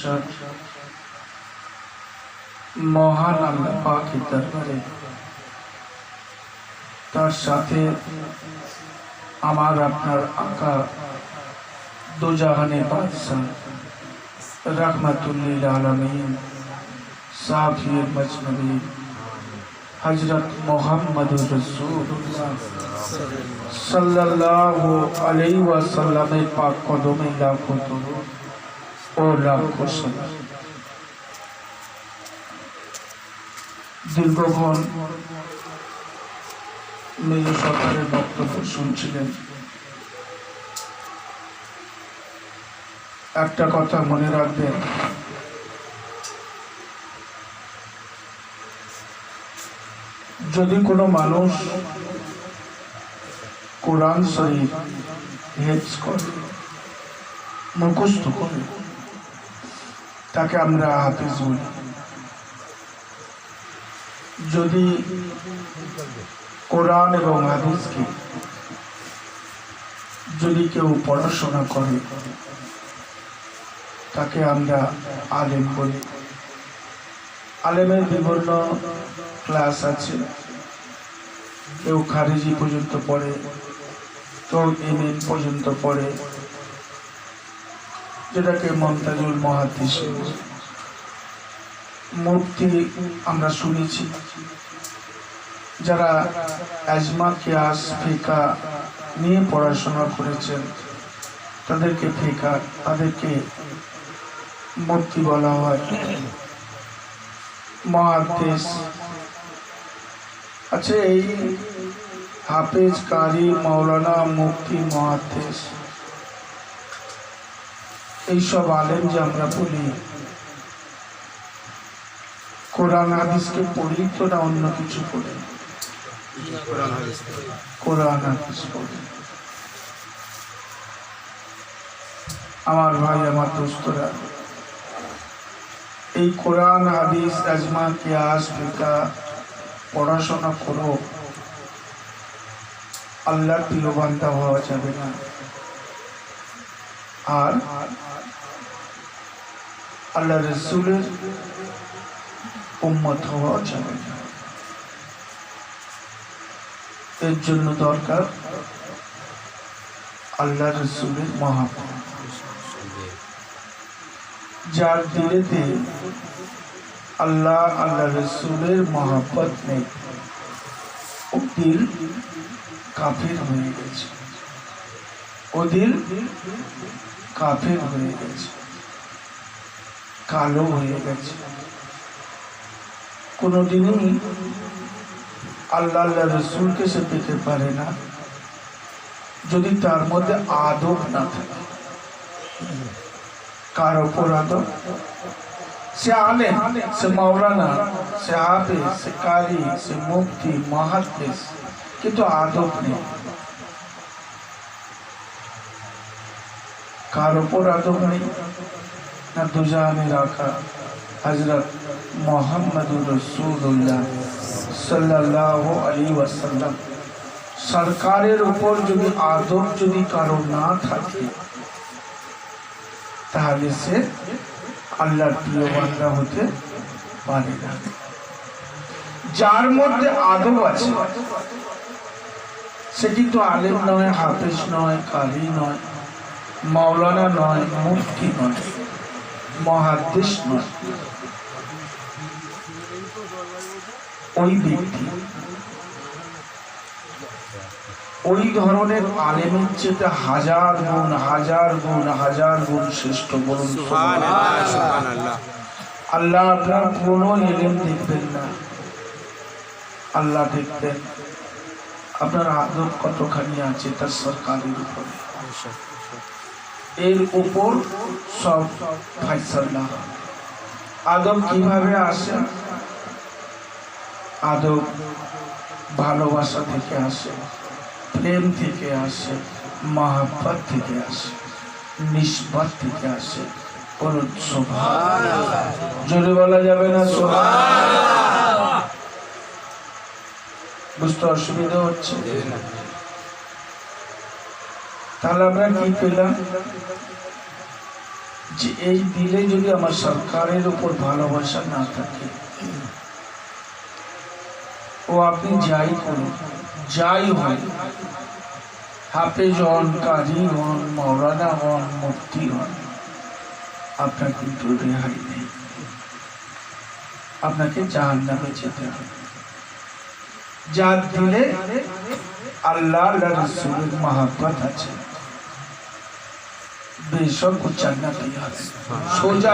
প্রশংসা মহান আল্লাহ পাকের দরবারে, তার সাথে আমার আপনার আকা দো জাহানের বাদশাহ रहमतुल्लिल आलमीन साफिए मजनबी हजरत मोहम्मद रसूलुल्लाह सल्लल्लाहु अलैहि वसल्लम पाक कदमे लाखों दुरूद और लाखों सलाम। দীর্ঘক্ষণ মেজো সরকারের বক্তব্য শুনছিলেন। একটা কথা মনে রাখবেন, যদি কোনো মানুষ কোরআন শরীফ হেফজ করে, মুখস্থ করে, তাকে আমরা হাফেজ বলি। যদি কোরআন এবং হাদিসকে যদি কেউ পড়াশোনা করে, তাকে আমরা আলেম বলি। আলেমের বিভিন্ন ক্লাস আছে, কেউ খারিজি পর্যন্ত পড়ে, কেউ এমএ পর্যন্ত পড়ে, যেটাকে মুমতাজুল মুহাদ্দিস মুফতি আমরা শুনেছি। যারা আজমা কিয়াস ফিকা নিয়ে পড়াশোনা করেছেন তাদেরকে ফিকা, তাদেরকে মুফতি বলা হয়, মুহাদ্দিস। আচ্ছা, এই হাফেজ, কারি, মাওলানা, মুফতি, মুহাদ্দিস, এইসব আলেম যে আমরা বলি, কোরআন হাদিসকে পড়ি তো না অন্য কিছু পড়ি? কোরআন হাদিস পড়ি। আমার ভাই, আমার দোস্তরা, এই কোরআন হাদিস, আজমা কিয়াস ফিকা পড়াশোনা করো, আল্লাহর প্রিয় বান্দা হওয়া যাবে না, আর আল্লাহ রাসূলের উম্মত হওয়া যাবে না। এর জন্য দরকার আল্লাহ রাসূলের মহব্বত। যার দিলেতে আল্লাহ আল্লাহ রাসূলের মহব্বত নেই, ও দিল কাফির হয়ে গেছে, ও দিল কাফির হয়ে গেছে, কালো হয়ে গেছে। কোনোদিনই আল্লাহ আল্লাহ রাসূলকে সে পেতে পারে না যদি তার মধ্যে আদব না থাকে। কার ওপর আদব? সে আলেম, সে মাওলানা, সে হাফেজ, সে কারি, সে মুফতি, মুহাদ্দিস, কিন্তু আদব নেই। কার ওপর আদব নেই? না দুজাহানের আকা হযরত মুহাম্মদুর রাসূলুল্লাহ সাল্লাল্লাহু আলাইহি ওয়াসাল্লাম সরকারের উপর যদি আদব যদি কারো না থাকে, তাহলে সে আল্লাহর প্রিয় বান্দা হতে পারে না। যার মধ্যে আদব আছে সে কিন্তু আলেম নয়, হাফেজ নয়, কারি নয়, মাওলানা নয়, মুফতি নয়, মুহাদ্দিস নয়। ওই ব্যক্তি ওই ধরনের আলেমের চেয়ে হাজার গুণ হাজার গুণ হাজার গুণ শ্রেষ্ঠ। বলুন সুবহানাল্লাহ। আল্লাহ আপনার কোনো ইলম দেখবেন না, আল্লাহ দেখবেন আপনার আদব কতখানি আছে তার সরকারের উপরে। এর উপর সব ফায়সালা। আদব কিভাবে আসে? আদব ভালোবাসা থেকে আসে, প্রেম থেকে আসে, মহব্বত থেকে আসে, নিসবত থেকে আসে। বলুন সুবহানাল্লাহ। জোরে বলা যাবে না সুবহানাল্লাহ? বুঝতে অসুবিধা হচ্ছে? তাহলে আমরা কি পেলাম? যে এই দিলে যদি আমার সরকারের উপর ভালোবাসা না থাকে, ও আপনি যাই করুন, যাই হয়, হাফেজ হন, কাজী হন, মৌলানা হন, মুফতি হন, আপনার কিন্তু রেহাই নেই, আপনাকে জাহান্নামে যেতে হবে। যার দিলে আল্লাহ রাসূলের মহব্বত আছে, বেশক ও জান্নাতি হবে। সোজা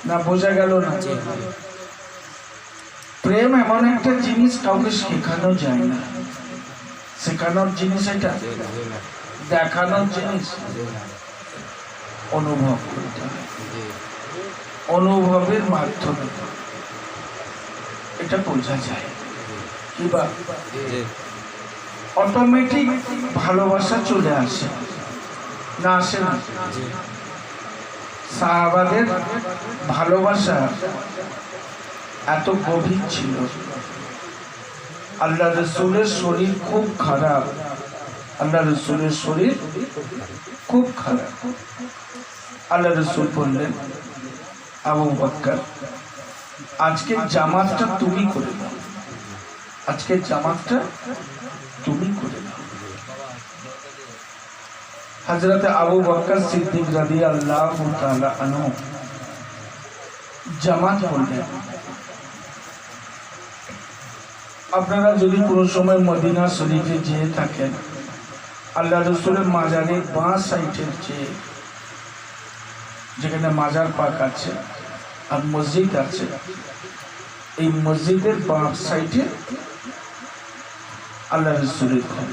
না, বোঝা গেল না? প্রেম এমন একটা জিনিস কাউকে শেখানো যায় না। শেখানোর জিনিস এটা, দেখানোর জিনিস অনুভব করতে হবে। অনুভবের মাধ্যমে এটা বোঝা যায়। কিবা অটোমেটিক ভালোবাসা চলে আসে না, আসে না? সাহাবাদের ভালোবাসা এত গভীর ছিল। আল্লাহ রাসূলের শরীর খুব খারাপ, আল্লাহ রাসূলের শরীর খুব খারাপ। আল্লাহ রাসূল বললেন, আবু বকর, আজকে জামাতটা তুমি করে দাও, আজকে জামাতটা তুমি করে দাও। হযরত আবু বকর সিদ্দিক রাদিয়াল্লাহু তাআলা আনহু জামাত করলেন। আপনারা যদি কোনো সময় মদিনা শরীফে যেয়ে থাকেন, আল্লাহ রাসূলের মাজারের বাঁ সাইডের যেখানে মাজার পাক আছে আর মসজিদ আছে, এই মসজিদের বাঁ সাইডে আল্লাহ রাসূলের ঘর,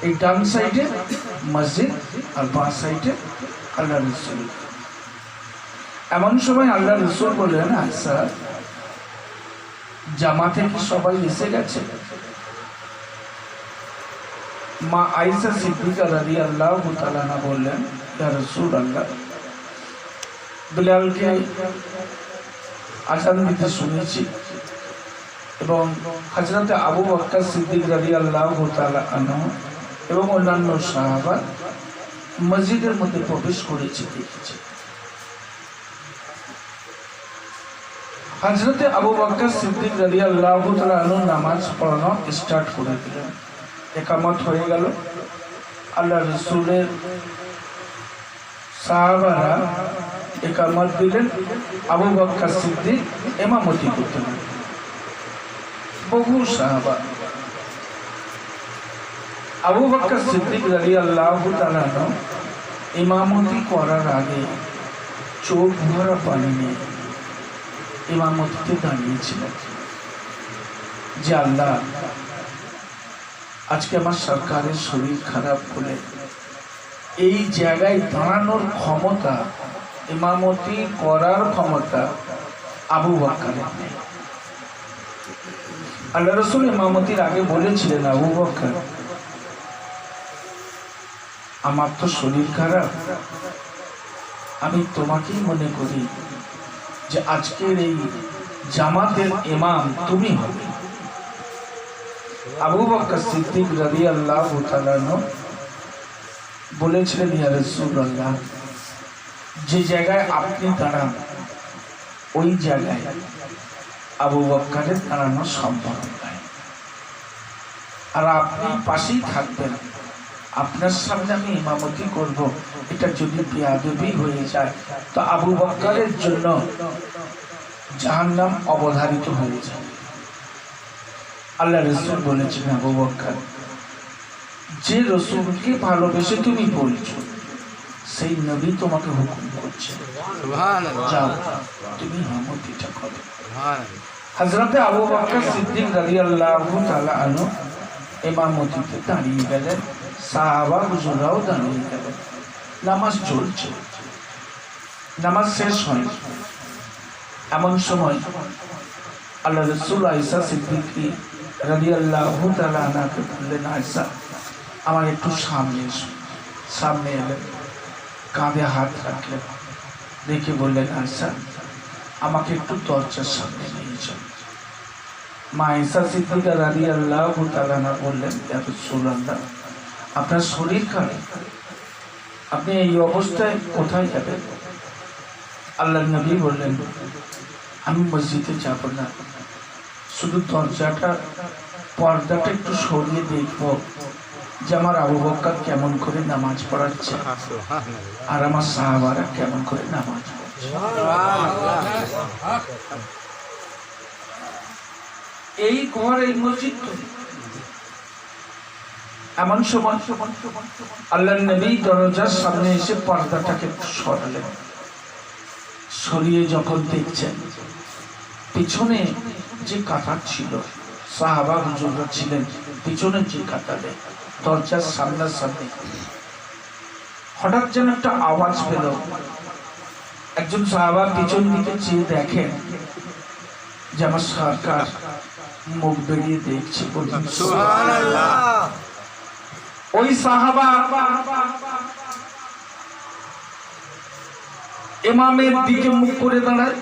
এই ডান সাইডে মসজিদ আর বাঁ সাইডে আল্লাহ রাসূল। এমন সময় আল্লাহ রাসূল বললেন, আচ্ছা জামাতে কি সবাই এসে গেছে? মা আয়েশা সিদ্দিকা রাদিয়াল্লাহু তাআলা আনহা বললেন, ইয়া রাসূলুল্লাহ, বিলালকে আযান দিতে শুনেছি এবং হযরত আবু বকর সিদ্দিক রাদিয়াল্লাহু তাআলা আনহু এবং অন্যান্য সাহাবা মসজিদের মধ্যে প্রবেশ করেছে দেখেছি। হযরত আবু বকর সিদ্দিক রাদিয়াল্লাহু তাআলা আনহু নামাজ পড়ানো স্টার্ট করে দিলেন। ইকামত হয়ে গেল। আল্লাহ রাসূলের সাহাবারা ইকামত দিলেন, আবু বকর সিদ্দিক ইমামতি করতেন। বহু সাহাবা। আবু বকর সিদ্দিক রাদিয়াল্লাহু তাআলা আনহু ইমামতি করার আগে চোখ ভরা পানি নিয়ে ইমামতিতে দাঁড়িয়েছিলেন যে আল্লাহ, আজকে আমার সরকারের শরীর খারাপ বলে এই জায়গায় দাঁড়ানোর ক্ষমতা, ইমামতি করার ক্ষমতা আবু বকরের নেই। আল্লাহ রাসূল ইমামতির আগে বলেছিলেন, আবু বকর, আমার তো শরীর খারাপ, আমি তোমাকেই মনে করি যে আজকের এই জামাতের ইমাম তুমি হবে। আবু বকর সিদ্দিক রাদিয়াল্লাহু তাআলা আনহু বলেছিলেন, ইয়া রাসূলুল্লাহ, যে জায়গায় আপনি দাঁড়ান ওই জায়গায় আবু বকরের দাঁড়ানো সম্ভব নয়, আর আপনি পাশেই থাকবেন, আপনার সামনে আমি ইমামতি করব, এটা যদি বেয়াদবি হয়ে যায় তো আবু বকরের জন্য জাহান্নাম অবধারিত হয়ে যাবে। আল্লাহ রাসূল বলেছেন, আবু বকর, যে রাসূলকে ভালোবেসে তুমি বলছো সেই নবী তোমাকে হুকুম করছে, যাও তুমি ইমামতিটা করো। হযরত আবু বকর সিদ্দিক রাদিয়াল্লাহু তাআলা আনহু ইমামতিতে দাঁড়িয়ে গেলেন, সাহাবা হুজুরাও দাঁড়িয়ে গেলেন। নামাজ চলছে, নামাজ শেষ হয়। এমন সময় আল্লাহ রাসূল আয়েশা সিদ্দিকী রাদিয়াল্লাহু তাআলা আনহাকে বললেন, আয়েশা, আমার একটু সামনে এসো। সামনে এলেন, কাঁধে হাত রাখলেন, দেখে বললেন, আয়েশা, আমাকে একটু দরজার সামনে নিয়ে যান। মা আয়েশা সিদ্দিকা রাদিয়াল্লাহু তাআলা আনহা বললেন, ইয়া রাসূলুল্লাহ, আপনার শরীর খারাপ, আপনি এই অবস্থায় কোথায় যাবেন? আল্লাহর নবী বললেন, আমি মসজিদে যাব না, শুধু দরজাটা পর্দাটা একটু সরিয়ে দেখবো যে আমার আবু বকর কেমন করে নামাজ পড়াচ্ছে আর আমার সাহাবারা কেমন করে নামাজ পড়ছে। এই ঘর, এই মসজিদ এমন সময় আল্লাহর নবী দরজার সামনে এসে পর্দাটাকে সরালেন। সরিয়ে যখন দেখছেন পিছনে যে কাতার ছিল, সাহাবা হুজুররা ছিলেন পিছনে যে কাতারে, দরজার সামনাসামনি, হঠাৎ যেন একটা আওয়াজ পেল। একজন সাহাবা পিছন দিকে চেয়ে দেখেন যে আমার সরকার মুখ বেরিয়ে দেখছে। ওই সাহাবা ইমামের দিকে মুখ করে দাঁড়ায়।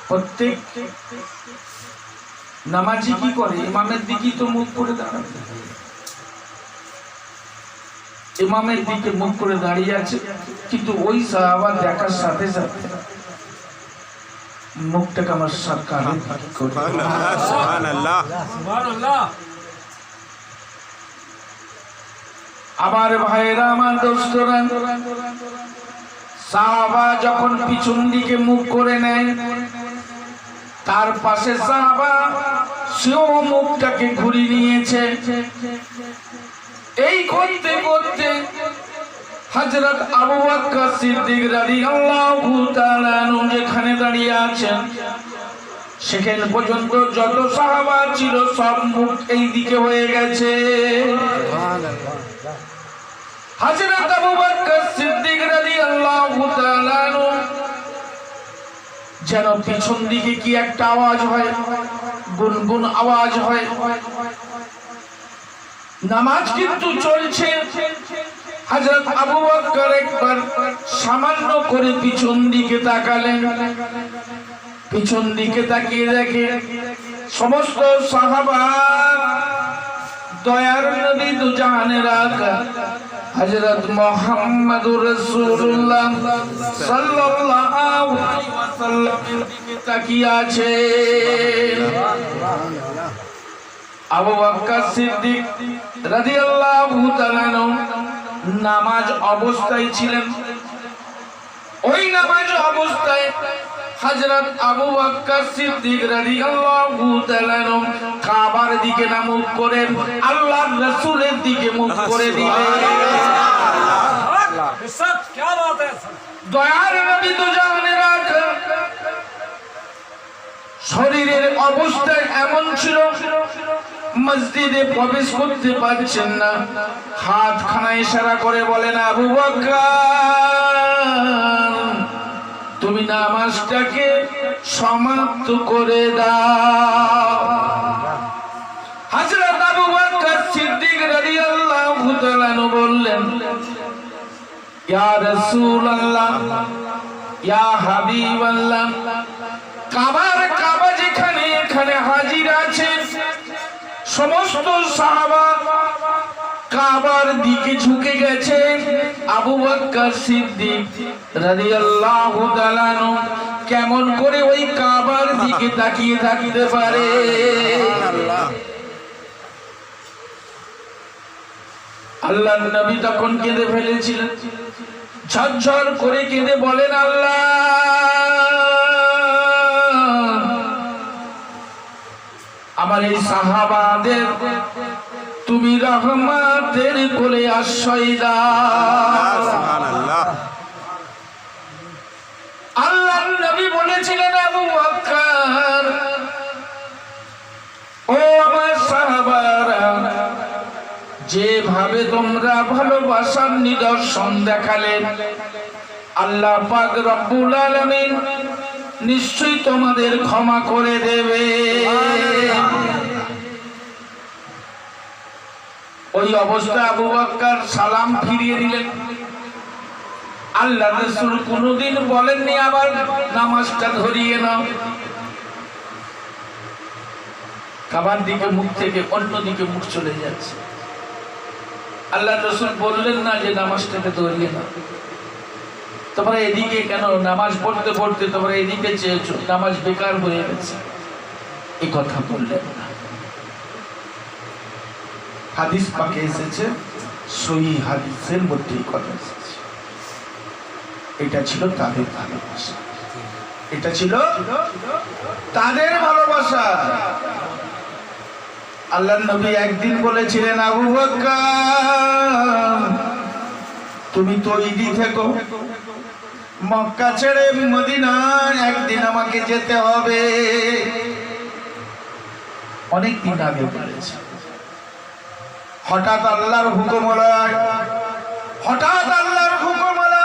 প্রত্যেক নামাজি কি করে? ইমামের দিকে তো মুখ করে দাঁড়ায়। ইমামের দিকে মুখ করে দাঁড়িয়ে আছে, কিন্তু ওই সাহাবা দেখার সাথে সাথে মুখটাকে আমার সরকারের দিকে করে। আমার ভাইরা, আমার দোস্তরা, সাহাবা যখন পিছন দিকে মুখ করে নেয়, তার পাশে সাহাবা সেও মুখটাকে ঘুরিয়ে নিয়েছে। এই করতে করতে হযরত আবু বকর সিদ্দিক রাদিয়াল্লাহু তাআলা আনহু যেখানে দাঁড়িয়ে আছেন, সেখানে পর্যন্ত যত সাহাবা ছিল সব মুখ এই দিকে হয়ে গেছে। হযরত আবু বকর সিদ্দিক রাদিয়াল্লাহু তাআলা আনহু যেন পিছন দিকে কি একটা আওয়াজ হয়, গুনগুন আওয়াজ হয়। নামাজ কিন্তু চলছে। হযরত আবু বকর একবার সামান্য করে পিছন দিকে তাকালেন। পিছন দিকে তাকিয়ে দেখে সমস্ত সাহাবা, দয়ার নবী দুজাহানের আকা হযরত মুহাম্মদুর রাসূলুল্লাহ সাল্লাল্লাহু আলাইহি ওয়াসাল্লামের দিকে তাকিয়ে আছে। আবু বকর সিদ্দিক রাদিয়াল্লাহু তাআলা নামাজ অবস্থায় ছিলেন। ওই নামাজ অবস্থায় হযরত আবু বকর সিদ্দিক রাদিয়াল্লাহু তাআলা কাবার দিকে না মুখ করে আল্লাহর রাসূলের দিকে মুখ করে দিলেন। দয়ার নবী দুজাহানের আকা শরীরের অবস্থা এমন ছিল, মসজিদে প্রবেশ করতে পারছেন না। হাতখানা ইশারা করে বলেন, আবু বকর তুমি নামাজটাকে সমাপ্ত করে দাও। হযরত আবু বকর সিদ্দিক রাদিয়াল্লাহু তাআলা বললেন, ইয়া রাসূলুল্লাহ, ইয়া হাবিবাল্লাহ, কাবা যেখানে এখানে হাজির আছেন, সমস্ত সাহাবা কাবার দিকে ঝুঁকে গেছে। আবু বকর সিদ্দিক রাদিয়াল্লাহু তাআলা কেমন করে ওই কাবার দিকে তাকিয়ে থাকতে পারে? আল্লাহর নবী তখন কেঁদে ফেলেছিলেন। ঝরঝর করে কেঁদে বলেন, আল্লাহ আমার এই সাহাবাদের তুমি রহমতের কোলে আশ্রয় দাও। সুবহানাল্লাহ। আল্লাহর নবী বলেছিলেন, আবু বকর ও আমার সাহাবারা, যেভাবে তোমরা ভালোবাসার নিদর্শন দেখালে, আল্লাহ পাক রব্বুল আলামিন নিশ্চয়ই তোমাদের ক্ষমা করে দেবে। ওই অবস্থায় আবু বকর সালাম ফিরিয়ে দিলেন। আল্লাহর রাসূল কোনদিন বলেননি আবার নামাজটা ধরিয়ে নাও। কাবার দিকে মুখ থেকে অন্য দিকে মুখ চলে যাচ্ছে। আল্লাহ রাসূল বললেন না যে নামাজটাকে ধরিয়ে না, তোমরা এদিকে কেন নামাজ পড়তে পড়তে তোমরা এদিকে চেয়েছো, নামাজ বেকার হয়ে গেছে, এই কথা বললেন না। হাদিস পাকে এসেছে, সহিহ হাদিসের মধ্যে এই কথা এসেছে। এটা ছিল তাদের ভালোবাসা, এটা ছিল তাদের ভালোবাসা। আল্লাহর নবী একদিন বলেছিলেন, আবু বকর তুমি তৈরি থেকো, মক্কা ছেড়ে মদিনায় একদিন আমাকে যেতে হবে। অনেক দিন আগে বলেছে, হঠাৎ আল্লাহর হুকুম হলো, হঠাৎ আল্লাহর হুকুম হলো,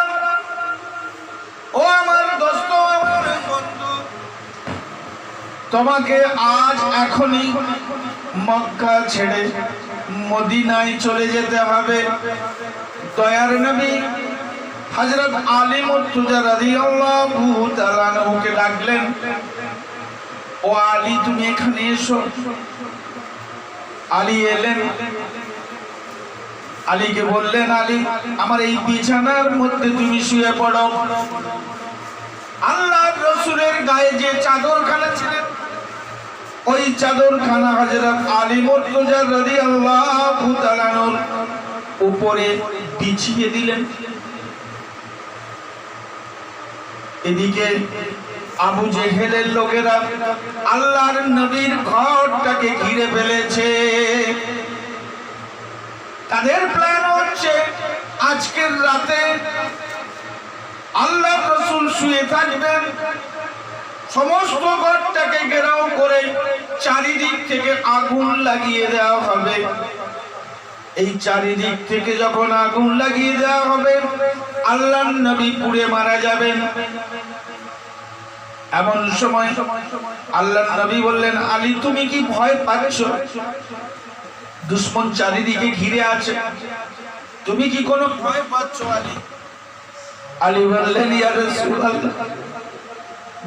ও আমার দোস্ত, আমার বন্ধু, তোমাকে আজ এখনই মক্কা ছেড়ে মদিনায় চলে যেতে হবে। দয়ার নবী হযরত আলী মুর্তজা রাদিয়াল্লাহু তাআলা আনহুকে ডাকলেন, ও আলী তুমি এখানে এসো। আলী এলেন, আলীকে বললেন, আলী আমার এই বিছানার মধ্যে তুমি শুয়ে পড়ো। আল্লাহর রাসূলের গায়ে যে চাদরখানা ছিল, ওই চাদরখানা হযরত আলী মুর্তজা রাদিয়াল্লাহু তাআলা আনহুর উপরে বিছিয়ে দিলেন। এদিকে আবু জেহেলের লোকেরা আল্লাহর নবীর ঘরটাকে ঘিরে ফেলেছে। তাদের প্ল্যান হচ্ছে আজকের রাতে আল্লাহর রাসূল শুয়ে থাকবেন, সমস্ত ঘরটাকে ঘেরাও করে চারিদিক থেকে আগুন লাগিয়ে দেওয়া হবে। এই চারিদিক থেকে যখন আগুন লাগিয়ে দেওয়া হবে, আল্লাহর নবী পুড়ে মারা যাবেন। এমন সময় আল্লাহর নবী বললেন, আলী তুমি কি ভয় পাচ্ছ? দুশমন চারিদিকে ঘিরে আছে, তুমি কি কোনো ভয় পাচ্ছ আলী? আলী বললেন, ইয়া রাসূলুল্লাহ,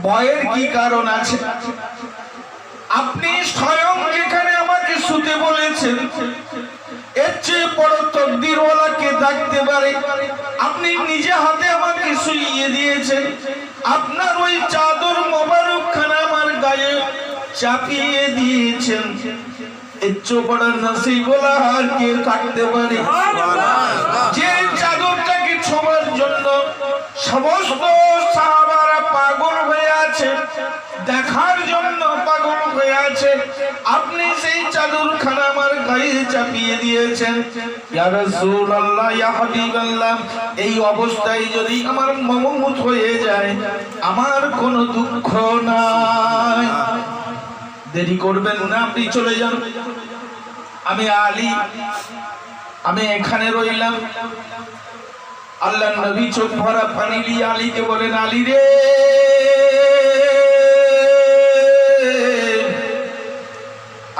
ভয়ের কি কারণ আছে? আপনি স্বয়ং যেখানে আমাকে শুতে বলেছেন, এর চেয়ে বড় তকদিরওয়ালা কে থাকতে পারে? আপনি নিজে হাতে আমাকে শুইয়ে দিয়েছেন, আপনার ওই চাদর মোবারক খানা আমার গায়ে চাপিয়ে দিয়েছেন, এর চেয়ে বড় নসিবওয়ালা আর কে থাকতে পারে? যে চাদরটাকে ছোঁয়ার জন্য সমস্ত সাহাবারা পাগল হয়ে আছে, দেখার জন্য পাগল হয়ে আছে, আপনি সেই চাদরখানা আমার গায়ে চাপিয়ে দিয়েছেন। ইয়া রাসূলুল্লাহ, ইয়া হাবিবাল্লাহ, এই অবস্থায় যদি আমার মওত হয়ে যায়, আমার কোনো দুঃখ নাই। দেরি করবেন না, আপনি চলে যান। আমি আলী, আমি এখানে রইলাম। আল্লাহর নবী চোখ ভরা পানি নিয়ে আলীকে বলেন, আলী রে,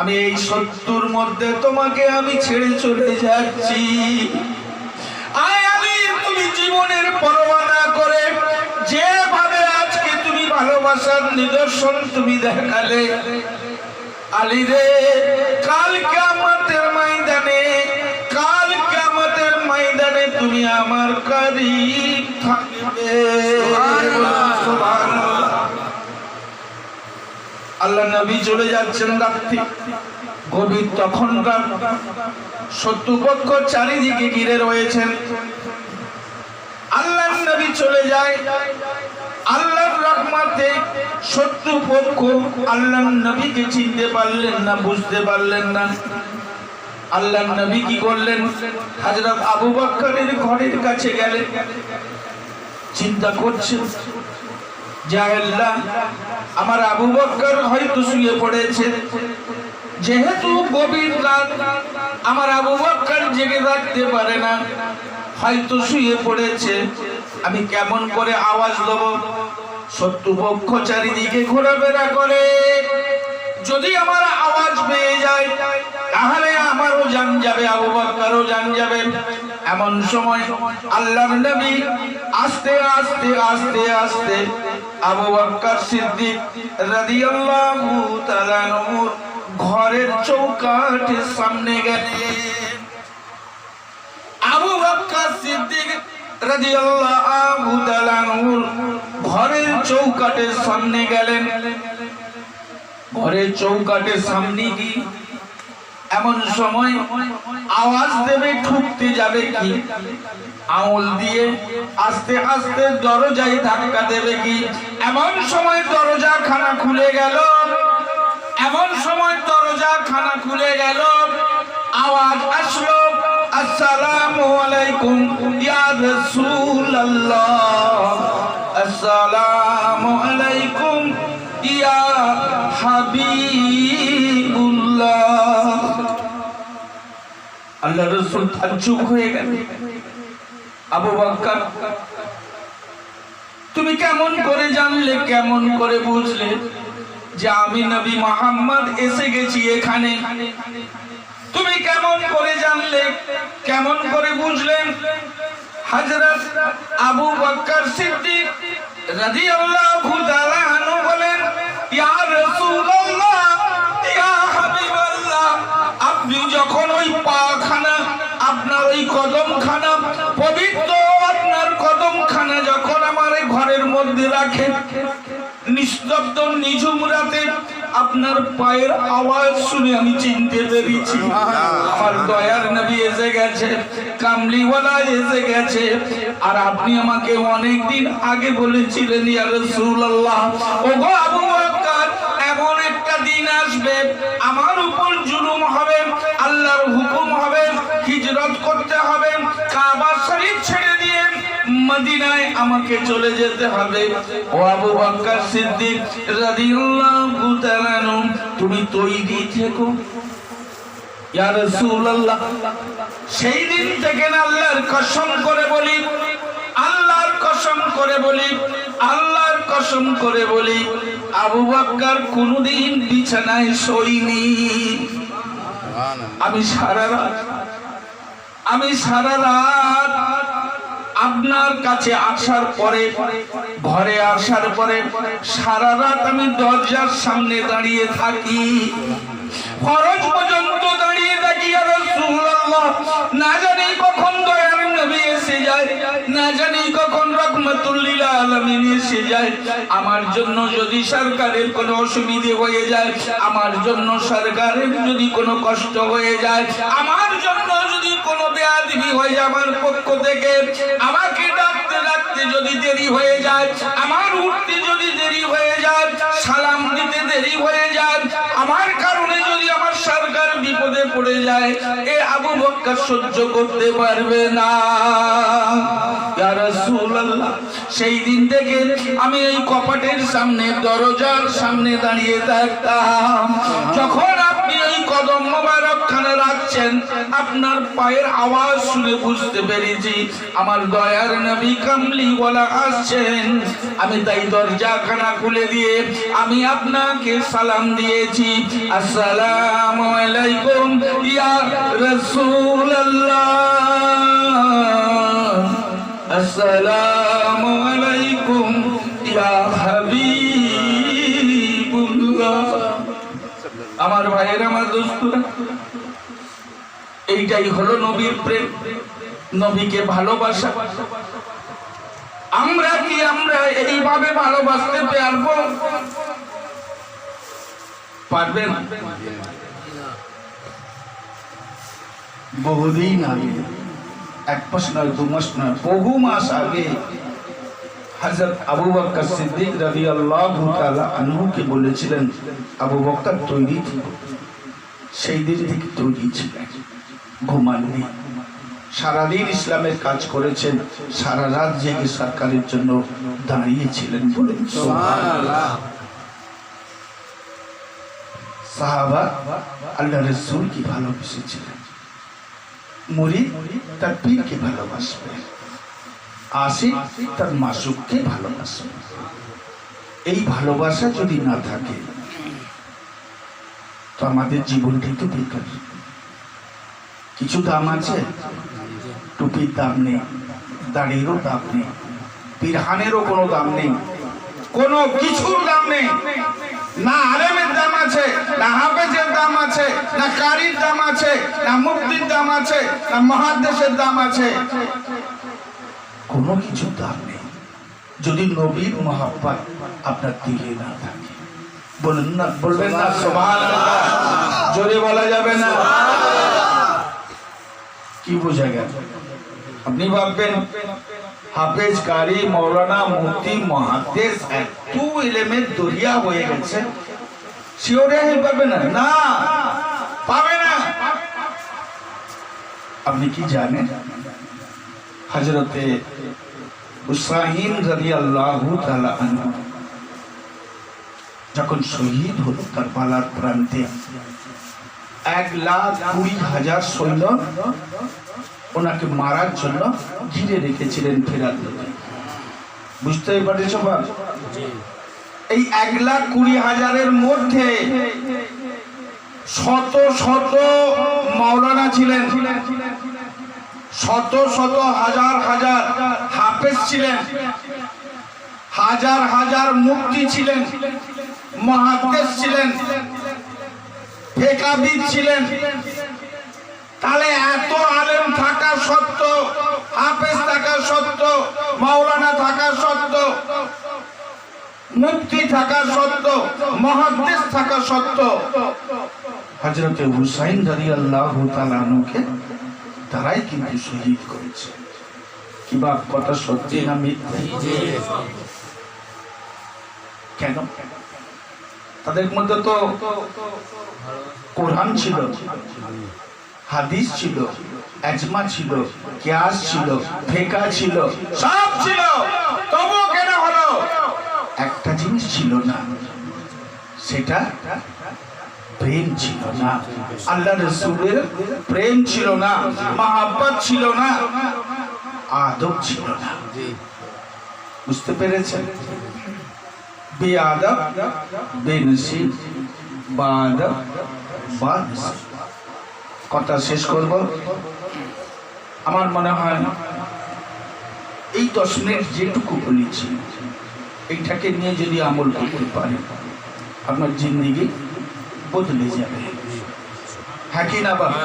আমি এই শত্রুর মধ্যে তোমাকে আমি ছেড়ে চলে যাচ্ছি। আয় আলী, তুমি জীবনের পরোয়া না করে যেভাবে আজকে তুমি ভালোবাসার নিদর্শন তুমি দেখালে, আলী রে, কাল কিয়ামতের ময়দানে, কাল কিয়ামতের ময়দানে তুমি আমার করিব থাকবে। সুবহানাল্লাহ। আল্লাহ নবী চলে যাচ্ছেন রাত্রি গভীর, তখনকার শত্রুপক্ষ চারিদিকে ঘিরে রয়েছেন। আল্লাহর নবী চলে যায়, আল্লাহর রহমতে শত্রুপক্ষ আল্লাহর নবীকে চিনতে পারলেন না, বুঝতে পারলেন না। আল্লাহর নবী কি করলেন? হযরত আবু বকরের ঘরের কাছে গেলেন, চিন্তা করছেন, যা আল্লাহ, আমার আবু বকর হয়তো শুয়ে পড়েছে, যেহেতু গভীর রাত, আমার আবু বকর জেগে থাকতে পারে না, হয়তো শুয়ে পড়েছে, আমি কেমন করে আওয়াজ দেব? শত্রুপক্ষ চারিদিকে ঘোরাফেরা করে, যদি আমার আওয়াজ পেয়ে যায় তাহলে আমারও জান যাবে, আবু বকরও জান যাবে। এমন সময় আল্লাহর নবী আস্তে আস্তে আস্তে আস্তে আবু বকর সিদ্দিক রাদিয়াল্লাহু তাআলা আনহুর ঘরের চৌকাঠের সামনে গেলেন। আবু বকর সিদ্দিক রাদিয়াল্লাহু তাআলা ঘরের চৌকাঠের সামনে গেলেন। ঘরের চৌকাঠের সামনে কি এমন সময় আওয়াজ দেবে, ঠুকতে যাবে কি, আঙুল দিয়ে আস্তে আস্তে দরজায় ধাক্কা দেবে কি, এমন সময় দরজা খানা খুলে গেল। এমন সময় দরজা খানা খুলে গেল, আওয়াজ আসলো, আসসালামু আলাইকুম ইয়া রাসূলুল্লাহ, আসসালামু আলাইকুম ইয়া হাবিবুল্লাহ। আল্লাহ রাসূল তাজ্জুব হয়ে গেল। আবু বকর, তুমি কেমন করে জানলে, কেমন করে বুঝলে যে আমি নবী মুহাম্মদ এসে গেছি এখানে? তুমি কেমন করে জানলে, কেমন করে বুঝলেন? হযরত আবু বকর সিদ্দিক রাদিয়াল্লাহু তাআলা আনহু বলেন, ইয়া রাসূলুল্লাহ, ইয়া হাবিবাল্লাহ, আপনি যখন ওই পাখানা, আপনার ওই কদমখানা, পবিত্র আপনার কদমখানা যখন আমার এই ঘরের মধ্যে রাখেন, নিস্তব্ধ নিঝুম রাতে আপনার পায়ের আওয়াজ শুনে আমি চিনতে পেরেছি আমার দয়ার নবী এসে গেছে, কামলিওয়ালা এসে গেছে। আর আপনি আমাকে অনেকদিন আগে বলেছিলেন, ইয়া রাসূলুল্লাহ, ওগো আবু বকর, এমন একটা দিন আসবে আমার উপর জুলুম হবে, আল্লাহর হুকুম হবে, হিজরত করতে হবে, কাবা শরীফ ছেড়ে দিয়ে মদিনায় আমাকে চলে যেতে হবে। ও আবু বকর সিদ্দিক রাদিয়াল্লাহু তাআলা, তুমি তৈরি থেকো ইয়া রাসূলুল্লাহ। সেই দিন থেকে আল্লাহর কসম করে বলি, আল্লাহর কসম করে বলি, আল্লাহর কসম করে বলি, আবু বকর কোনদিন বিছানায় শোয়নি। আমি সারা রাত আপনার কাছে আসার পরে, ঘরে আসার পরে সারা রাত আমি দরজার সামনে দাঁড়িয়ে থাকি, ফরজ পর্যন্ত দাঁড়িয়ে থাকি। ইয়া রাসূলুল্লাহ, না জানি কখন দয়ার নবী এসে যায়, না জানি কখন রাহমাতুল লিল আলামিন এসে যায়। আমার জন্য যদি সরকারের কোনো অসুবিধা হয়ে যায়, আমার জন্য সরকারের যদি কোনো কষ্ট হয়ে যায়, আমার জন্য যদি কোনো বেয়াদবি হয়ে যায় আমার পক্ষ থেকে, আমাকে ডাকতে ডাকতে যদি দেরি হয়ে যায়, আমার উঠতে যদি দেরি হয়ে যায়, সালাম দিতে দেরি হয়ে যায়, আমার কারণে যদি আমার সরকার বিপদে পড়ে যায়, এ আবু বকর সহ্য করতে পারবে না। ইয়া রাসূলুল্লাহ, সেই দিন থেকে আমি এই কপাটের সামনে, দরজার সামনে দাঁড়িয়ে থাকতাম। যখন আপনি এই কদম মোবারক খানা রাখছেন, আপনার পায়ের আওয়াজ শুনে বুঝতে পেরেছি আমার দয়ার নবী কামলিওয়ালা আসছেন। আমি তাই দরজা খানা খুলে দিয়ে আমি আপনাকে সালাম দিয়েছি, আসসালামু আলাইকুম ইয়া রাসূলুল্লাহ, আসসালামু আলাইকুম ইয়া হাবিবুল্লাহ। আমার ভাইয়ের, আমার দোস্তরা, এইটাই হলো নবীর প্রেম, নবীকে ভালোবাসা। আমরা কি আমরা এইভাবে ভালোবাসতে পারবো? পারবেন? বহুদিন আগে, এক মাস নয়, 2 মাস নয়, বহু মাস আগে হযরত আবু বকর সিদ্দিক রাদিয়াল্লাহু তাআলা আনহুকে বলেছিলেন, আবু বকর তৈরি থেকো। সেই দিন থেকে তৈরি ছিলেন, ঘুমাননি। সারাদিন ইসলামের কাজ করেছেন, সারা রাত জেগে সরকারের জন্য দাঁড়িয়েছিলেন। বলেন সুবহানাল্লাহ। সাহাবা আল্লাহ রাসূল কি ভালোবেসেছিলেন, মুরিদ তার পীরকে ভালোবাসবে, আশিক তার মাসুককে ভালোবাসবে। এই ভালোবাসা যদি না থাকে তো আমাদের জীবনটাই তো বেকার। কিছু দাম আছে, টুপির দাম নেই, দাড়িরও দাম নেই, পিরহানেরও কোনো দাম নেই, কোনো কিছুর দাম নেই, না আলেমের দাম আছে, না হাফেজের দাম আছে, না কারির দাম আছে, না মুফতির দাম আছে, না মুহাদ্দিসের দাম আছে? কোনো কিছু দাম নেই যদি নবীর মহব্বত আপনার দিলে না থাকে। বলবেন না সুবহানাল্লাহ? জোরে বলা যাবে না? কি বোঝা গেল? আপনি ভাববেন হাফেজ, কারি, মৌলানা, মুফতি, মুহাদ্দিস এত ইলমের দরিয়া হয়ে গেছে, শিওরে পাবে না? না, পাবে না। আপনি কি জানেন হযরতে হুসাইন রাদিয়াল্লাহু তাআলা আনহু যখন শহীদ হলো কারবালার প্রান্তে, 1,20,000 সৈন্য ওনাকে মারার জন্য ঘিরে রেখেছিলেন ফেরার পথে। বুঝতেই পারছো? এই 1,20,000-এর মধ্যে শত শত মাওলানা ছিলেন, শত শত হাজার হাজার হাফেজ ছিলেন, হাজার হাজার মুফতি ছিলেন, মুহাদ্দিস ছিলেন, ফিকহবিদ ছিলেন। তাহলে এত আলেম থাকা সত্ত্বেও, হাফেজ থাকা সত্ত্বেও, মাওলানা থাকা সত্ত্বেও, মুফতি থাকা সত্ত্বেও, মুহাদ্দিস থাকা সত্ত্বেও হযরতে হুসাইন রাদিয়াল্লাহু তাআলা আনহুকে তারাই কিন্তু শহীদ করেছে। কি বা কথা সত্যি না মিথ্যা? কেন? তাদের মধ্যে তো কোরআন ছিল, হাদিস ছিল, ইজমা ছিল, কিয়াস ছিল, ফিকহ ছিল, সব ছিল। তবুও কেন হলো? একটা জিনিস ছিল না, সেটা প্রেম ছিল না। আল্লাহ রাসূলের প্রেম ছিল না, মহব্বত ছিল না, আদব ছিল না। বুঝতে পেরেছেন? বেআদব, বেনসিব, বাআদব, বানসিব। কথা শেষ করব। আমার মনে হয় এই 10 মিনিট যেটুকু বলেছি, এইটাকে নিয়ে যদি আমল করতে পারি, আপনার জিন্দেগি বদলে যাবে। হ্যাঁ কি না বাবা?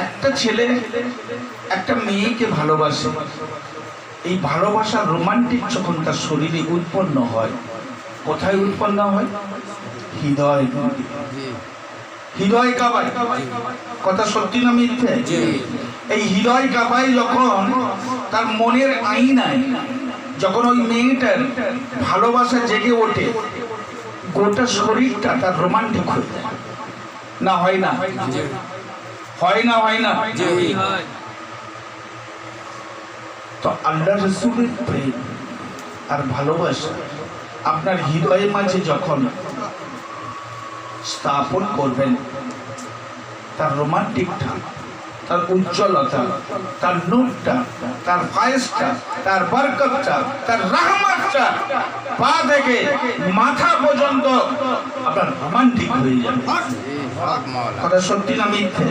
একটা ছেলে একটা মেয়েকে ভালোবাসে, এই ভালোবাসার রোমান্টিক যখন তার শরীরে উৎপন্ন হয়, কোথায় উৎপন্ন হয়? হৃদয়। হৃদয় কাঁপায়। কথা সত্যি না মিথ্যে? এই হৃদয় কাঁপায় যখন তার মনের আইনায়, যখন ওই মেয়েটার ভালোবাসা জেগে ওঠে, গোটা শরীরটা তার রোমান্টিক হয়ে যায়। না হয় না? হয় না? হয় না? তো আল্লাহ রাসূলের প্রেম আর ভালোবাসা আপনার হৃদয়ের মাঝে যখন স্থাপন করবেন, তার রোমান্টিকটা, তার উজ্জ্বলতা, তার নূরটা, তার ফায়েজটা, তার বরকতটা, তার রহমতটা পা থেকে মাথা পর্যন্ত আপনার রোমান্টিক হয়ে যাবে। কথা সত্যি না মিথ্যে?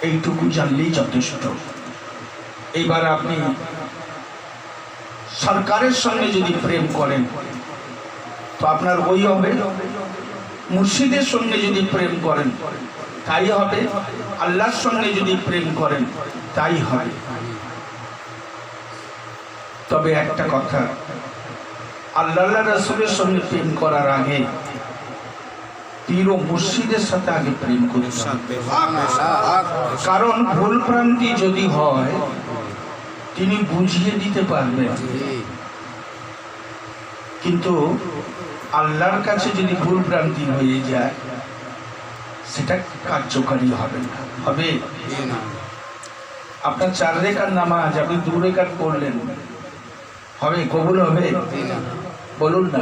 এইটুকু জানলেই যথেষ্ট। এইবার আপনি সরকারের সঙ্গে যদি প্রেম করেন তো আপনার ওই হবে, মুর্শিদের সঙ্গে যদি প্রেম করেন তাই হবে, আল্লাহর সঙ্গে যদি প্রেম করেন তাই হবে। তবে একটা কথা, আল্লাহ রাসূলের সঙ্গে প্রেম করার আগে পীর ও মুর্শিদের সাথে আগে প্রেম করতে হবে। কারণ ভুল ভ্রান্তি যদি হয় তিনি বুঝিয়ে দিতে পারবেন, কিন্তু আল্লাহর কাছে যদি ভুল ভ্রান্তি হয়ে যায় সেটা কার্যকারী হবে না। হবে? আপনার 4 রেখার নামাজ আপনি 2 রেখাত পড়লেন, হবে? কবুল হবে? বলুন না।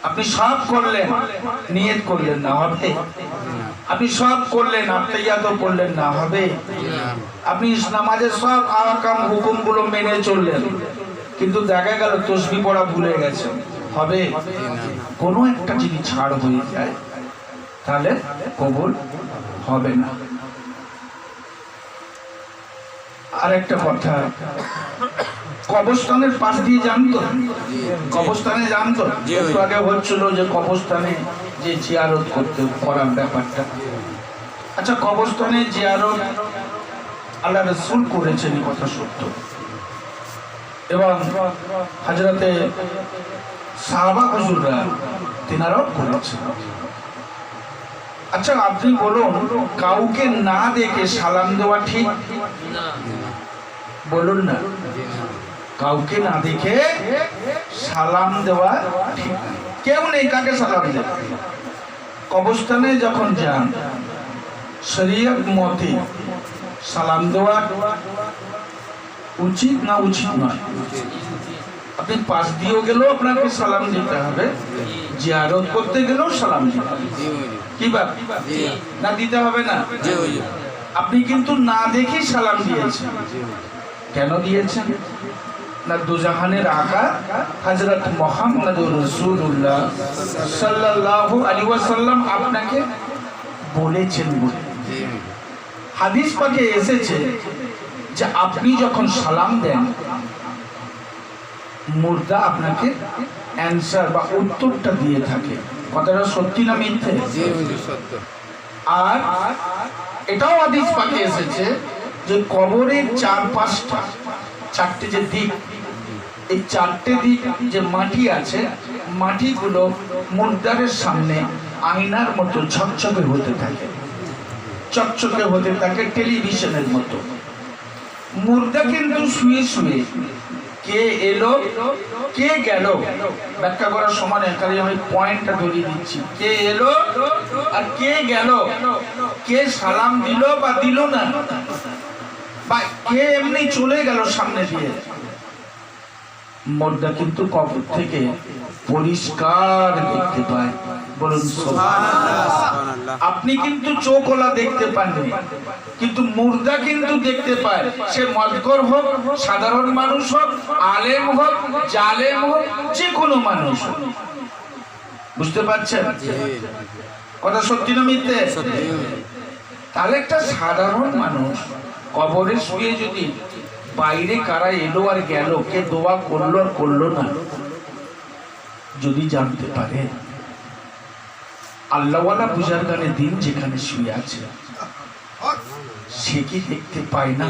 আপনি সব করলেন, নিয়ত করলেন না, হবে? আপনি সব করলেন, আত্মাইয়াতও করলেন না, হবে? আপনি নামাজের সব আহকাম হুকুমগুলো মেনে চললেন, কিন্তু দেখা গেল তসবিহ পড়া ভুলে গেছেন, হবে? কোনো একটা যদি ছাড় হয়ে যায় তাহলে কবুল হবে না। আর একটা কথা, কবরস্থানের পাশ দিয়ে জানতো, কবরস্থানে জানতো একটু আগে বলছিল যে কবরস্থানে যে জিয়ারত করতে করার ব্যাপারটা। আচ্ছা, কবরস্থানে জিয়ারত আল্লাহ রাসূল করেছেন, এই কথা সত্য, এবং হযরতে সাহাবা হুজুররা তিনারাও করেছেন। আচ্ছা, আপনি বলুন, কাউকে না দেখে সালাম দেওয়া ঠিক? বলুন না, কাউকে না দেখে সালাম দেওয়া ঠিক? কেউ নেই, কাকে সালাম দেবে? কবরস্থানে যখন যান, শরীয়ত মতে সালাম দেওয়া উচিত না উচিত নয়? আপনি পাশ দিয়েও গেলেও আপনাকে সালাম দিতে হবে, জিয়ারত করতে গেলেও সালাম দিতে হবে। কি বাপ না দিতে হবে না? আপনি কিন্তু না দেখে সালাম দিয়েছেন। কেন দিয়েছেন? না দুজাহানের আকা হযরত মুহাম্মদুর রাসূলুল্লাহ সাল্লাল্লাহু আলাইহি ওয়াসাল্লাম আপনাকে বলেছেন বলে। হাদিস পাকে এসেছে যে আপনি যখন সালাম দেন, মুর্দা আপনাকে অ্যানসার বা উত্তরটা দিয়ে থাকে। কথাটা সত্যি না মিথ্যে? আর এটাও হাদিস পাকে এসেছে যে কবরের চারটে যে দিক, এই চারটে দিক যে মাটি আছে, মাটিগুলো মুর্দারের সামনে আয়নার মতো ঝকঝকে হতে থাকে, চকচকে হতে থাকে, টেলিভিশনের মতো। মুর্দা কিন্তু শুয়ে শুয়ে কে এলো কে গেল ব্যাখ্যা করার সময় এখানে আমি পয়েন্টটা ধরিয়ে দিচ্ছি। কে এলো আর কে গেল, কে সালাম দিল বা দিল না, বা কে এমনি চলে গেল সামনে দিয়ে, মুর্দা কিন্তু কবর থেকে পরিষ্কার দেখতে পায়। বলুন সুবহানাল্লাহ। আপনি কিন্তু চোখওয়ালা দেখতে পাননি, কিন্তু মুর্দা কিন্তু দেখতে পায়। সে মদকর হোক, সাধারণ মানুষ হোক, আলেম হোক, জালেম হোক, যে কোনো মানুষ। বুঝতে পারছেন কথা সত্যি না মিথ্যে? তাহলে একটা সাধারণ মানুষ কবরে শুয়ে যদি বাইরে কারা এলো আর গেল, কে দোয়া করলো আর করলো না, যদি জানতে পারে, আল্লাহওয়ালা বুঝার গানে দিন যেখানে শুয়ে আছে, সে কি দেখতে পায় না?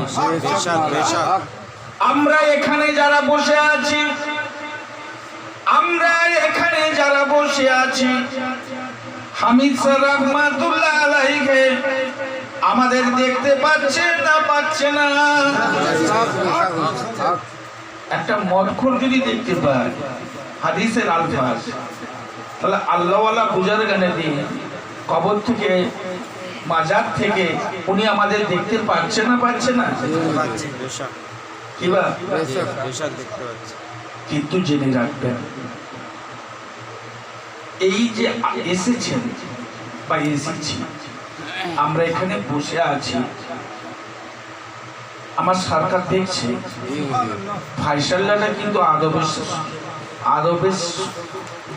আমরা এখানে যারা বসে আছি, হামিদ স্যার রহমাতুল্লাহ আলাইহি আমাদের দেখতে পাচ্ছে না পাচ্ছে না? একটা মদখোর যদি দেখতে পায়, হাদিসের আলফাজ, তাহলে আল্লাহওয়ালা বুঝার গানে দিয়ে কবর থেকে, মাজার থেকে উনি আমাদের দেখতে পাচ্ছে না পাচ্ছে না? কিবা কিন্তু জেনে রাখবেন, এই যে এসেছেন বা এসেছি, আমরা এখানে বসে আছি, আমার সরকার দেখছে, ফাইসাল্লাটা কিন্তু আদবের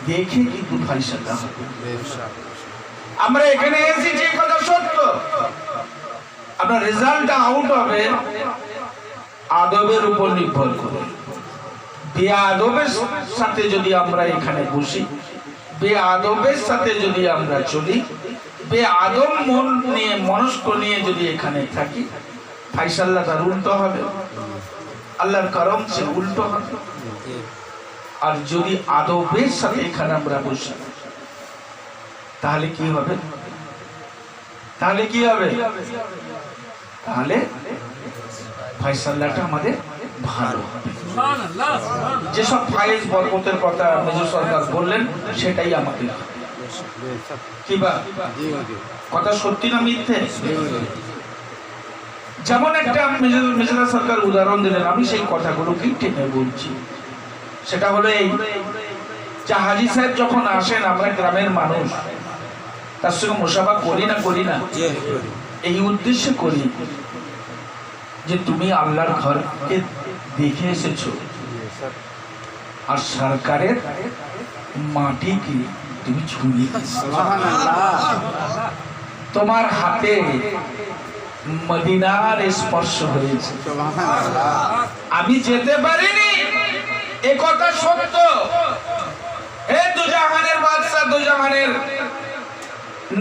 দেখে কিন্তু ফাইসাল্লা হবে। আমরা এখানে এসেছি, কথা সত্য, আপনার রেজাল্টটা আউট হবে আদবের উপর নির্ভর করে। বেআদবের সাথে যদি আমরা এখানে বসি, বেআদবের সাথে যদি আমরা চলি, বেআদব মন নিয়ে, মনস্ক নিয়ে যদি এখানে থাকি, ফাইসাল্লা তার উল্টো হবে, আল্লাহর করম সে উল্টো হবে। আর যদি আদবের সাথে এখানে আমরা বসি, তাহলে কি হবে? তাহলে কি হবে? তাহলে ফাইসাল্লাটা আমাদের ভালো হবে। যেসব ফায়েজ বরকতের কথা মেজর সরকার বললেন, সেটাই আমাদের। কি বা কথা সত্যি না মিথ্যে? যেমন একটা মেজর সরকার উদাহরণ দিলেন, আমি সেই কথাগুলোকেই টেনে বলছি। সেটা হলো এই যে হাজী সাহেব যখন আসেন, আমরা গ্রামের মানুষ, তার সঙ্গে মুসাফা করি না? এই উদ্দেশ্যে করি যে তুমি আল্লাহর ঘরকে দেখে এসেছো, আর সরকারের মাটিকে তুমি ছুঁয়ে, তোমার হাতে মদিনার স্পর্শ হয়েছে। আমি যেতে পারিনি এ কথা সত্য। হে দুজাহানের বাদশা, দুজাহানের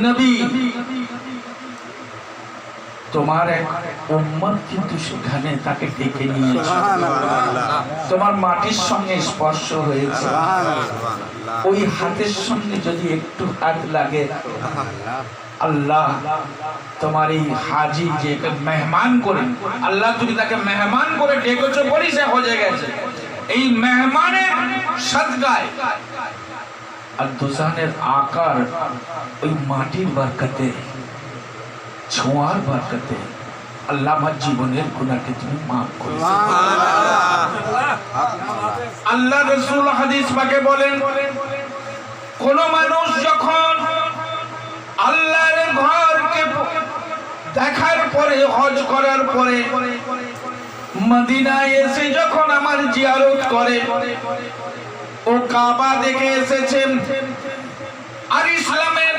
নবী, তোমার এক উম্মত কিন্তু সেখানে তাকে ডেকে নিয়েছে, তোমার মাটির সঙ্গে স্পর্শ হয়েছে। ওই হাতের সঙ্গে যদি একটু হাত লাগে, আল্লাহ তোমার এই হাজি যে মেহমান করে, আল্লাহ তুমি তাকে মেহমান করে ডেকেছো বলি সে হয়ে গেছে। এই মেহমানের সদকায় আর দুজাহানের আকার ওই মাটির বরকতে, ছোঁয়ার বরকতে আল্লাহ আমার জীবনের গুনাহকে তুমি মাফ করে দাও। আল্লাহ রাসূল হাদিস পাকে বলেন, কোন মানুষ যখন আল্লাহর ঘরকে দেখার পরে, হজ করার পরে মদিনায় এসে যখন আমার জিয়ারত করে, ও কাবা দেখে এসেছেন, আর ইসলামের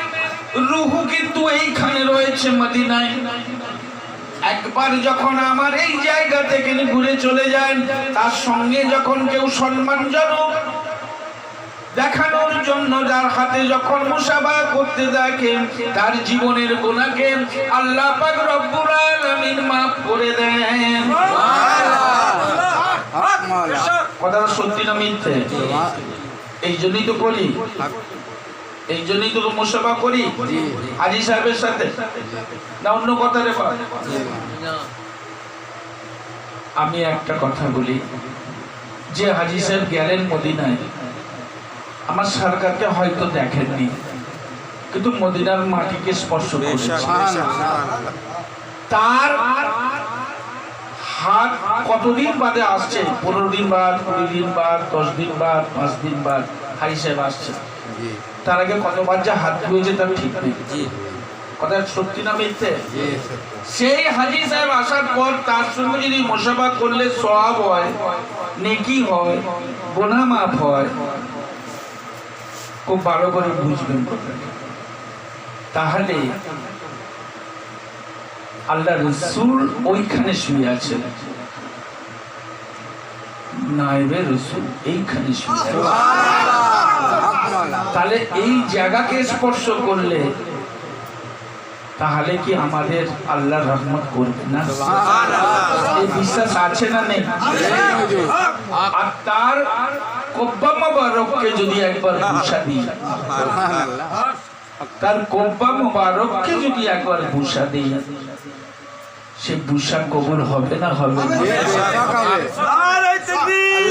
রূহ কিন্তু এইখানে রয়েছে মদিনায়। একবার যখন আমার এই জায়গা থেকে ঘুরে চলে যান, তার সঙ্গে যখন কেউ সম্মানজনক দেখানোর জন্য যার হাতে যখন মুসাফা করতে দেখেন, তার জীবনের গুনাহকে আল্লাহ পাক রব্বুল আলামিন মাফ করে দেন। কথাটা সত্যি না মিথ্যে? এই জন্যই তো করি, এই জন্যই তো মুসাফা করি হাজী সাহেবের সাথে, না অন্য কথা রে? আমি একটা কথা বলি, যে হাজী সাহেব গেলেন মদিনায়, আমার সরকারকে হয়তো দেখেননি, কিন্তু মদিনার মাটিকে স্পর্শ করেছে। তার হাত কতদিন বাদে আসছে? 15 দিন বাদ, 20 দিন বাদ, 10 দিন বাদ, 5 দিন বাদ হাজী সাহেব আসছে। তার আগে কতবার যে হাত ধুয়েছে তার ঠিক নেই। কথা সত্যি না মিথ্যে? সেই হাজী সাহেব আসার পর তার সঙ্গে যদি মুসাফা করলে সওয়াব হয়, নেকি হয়, গুনাহ মাফ হয়, খুব ভালো করে বুঝবেন। তাহলে আল্লাহ রাসূল ওইখানে শুয়ে আছেন, নায়েবে রাসূল এইখানে শুয়ে আছেন। তাহলে এই জায়গাকে স্পর্শ করলে তাহলে কি আমাদের আল্লাহর রহমত করবে না? এই বিশ্বাস আছে না নেই? আর তার কব্বা মুবারককে যদি একবার বুশা দিই, তার কব্বা মুবারককে যদি একবার বুশা দিই, সে বুশা কবুল হবে না? হবে। নারে তাকবীর,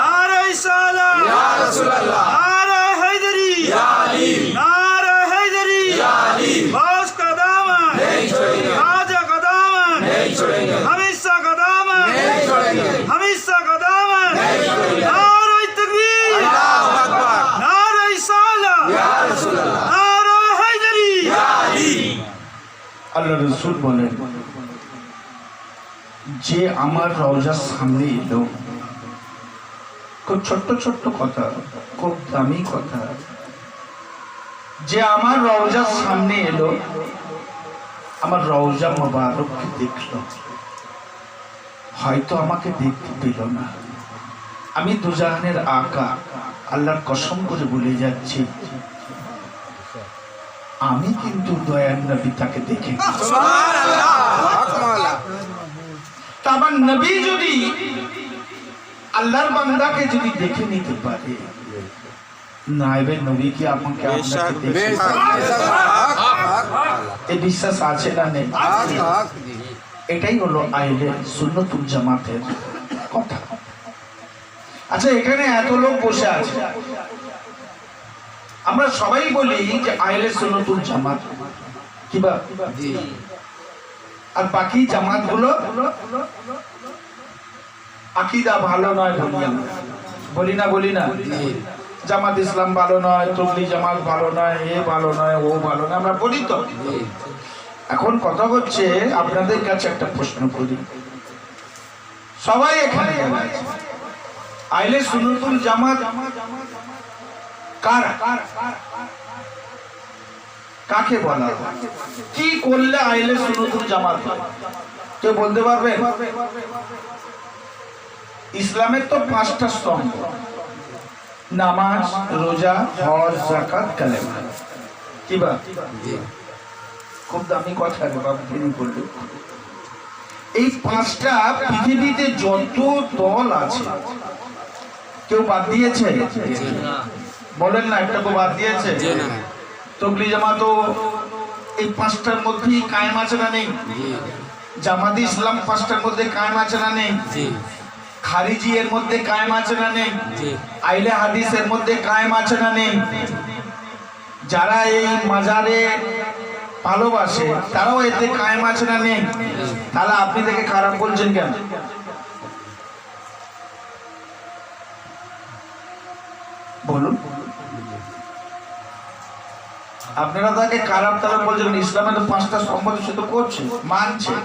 নারে সালাম, ইয়া রাসূলুল্লাহ, নারে হায়দারি, ইয়া আলী, নারে হায়দারি, ইয়া আলী, বাস কদামা नहीं छोड़ेंगे, आजा कदामा नहीं छोड़ेंगे, हमेशा कदामा नहीं छोड़ेंगे, हमेशा कदामा नहीं छोड़ेंगे। नारे तकबीर, अल्लाहु अकबर, नारे सालाम, या রাসূলুল্লাহ, नारे হায়দারি, ইয়া আলী। আল্লাহ রাসূল বলেন, যে আমার রওজার সামনে এলো, খুব ছোট্ট ছোট্ট কথা, খুব দামি কথা, যে আমার রওজার সামনে এলো, আমার রওজা মুবারককে দেখলো, হয়তো আমাকে দেখতে পেল না, আমি দুজাহানের আকা আল্লাহর কসম করে বলে যাচ্ছি, আমি কিন্তু দয়ার নবী তাকে দেখে। আমার নবী যদি আল্লাহর বান্দাকে যদি দেখে নিতে পারে, নায়েবে নবী কি আমাকে আপনাকে দেখে? এই বিশ্বাস আছে না নেই? এটাই হলো আহলে সুন্নাতুল জামাতের কথা। আচ্ছা, এখানে এত লোক বসে আছে, আমরা সবাই বলি যে আহলে সুন্নাতুল জামাত, কিবা আর বাকি জামাত গুলো আকীদা ভালো নয় বলি না, বলি না, জামাত ইসলাম ভালো নয়, তবলিগ জামাত ভালো নয়, এ ভালো নয়, ও ভালো নয়, আমরা বলি তো। এখন কথা হচ্ছে, আপনাদের কাছে একটা প্রশ্ন করি, সবাই এখানে আহলে সুন্নাতুল জামাত কারা? কাকে বলা হয়? কি করলে আহলে সুন্নাতুল জামাত হয়? কেউ বলতে পারবে? ইসলামের তো 5টা স্তম্ভ, নামাজ, রোজা, হজ, যাকাত, কালেমা। কি বা খুব দামি কথা রে বাবা, তিনি বললেন এই 5টা পৃথিবীতে যত দল আছে কেউ বাদ দিয়েছে? বলেন না, একটা তো বাদ দিয়েছে? তবলিগ জামাত এই 5টার মধ্যেই কায়েম আছে না নেই? জামাতে ইসলাম 5টার মধ্যে কায়েম আছে না নেই? খারিজি এর মধ্যে কায়েম আছে না নেই? আইলে হাদিস এর মধ্যে কায়েম আছে না নেই? যারা এই মাজারে ভালোবাসে তারাও এতে কায়েম আছে না নেই? তাহলে আপনি দেখে খারাপ বলছেন কেন? বলুন, আপনারা তাকে খারাপ তারা বলছেন। ইসলামে তো 5টা স্তম্ভ সে তো করছে, মানছে।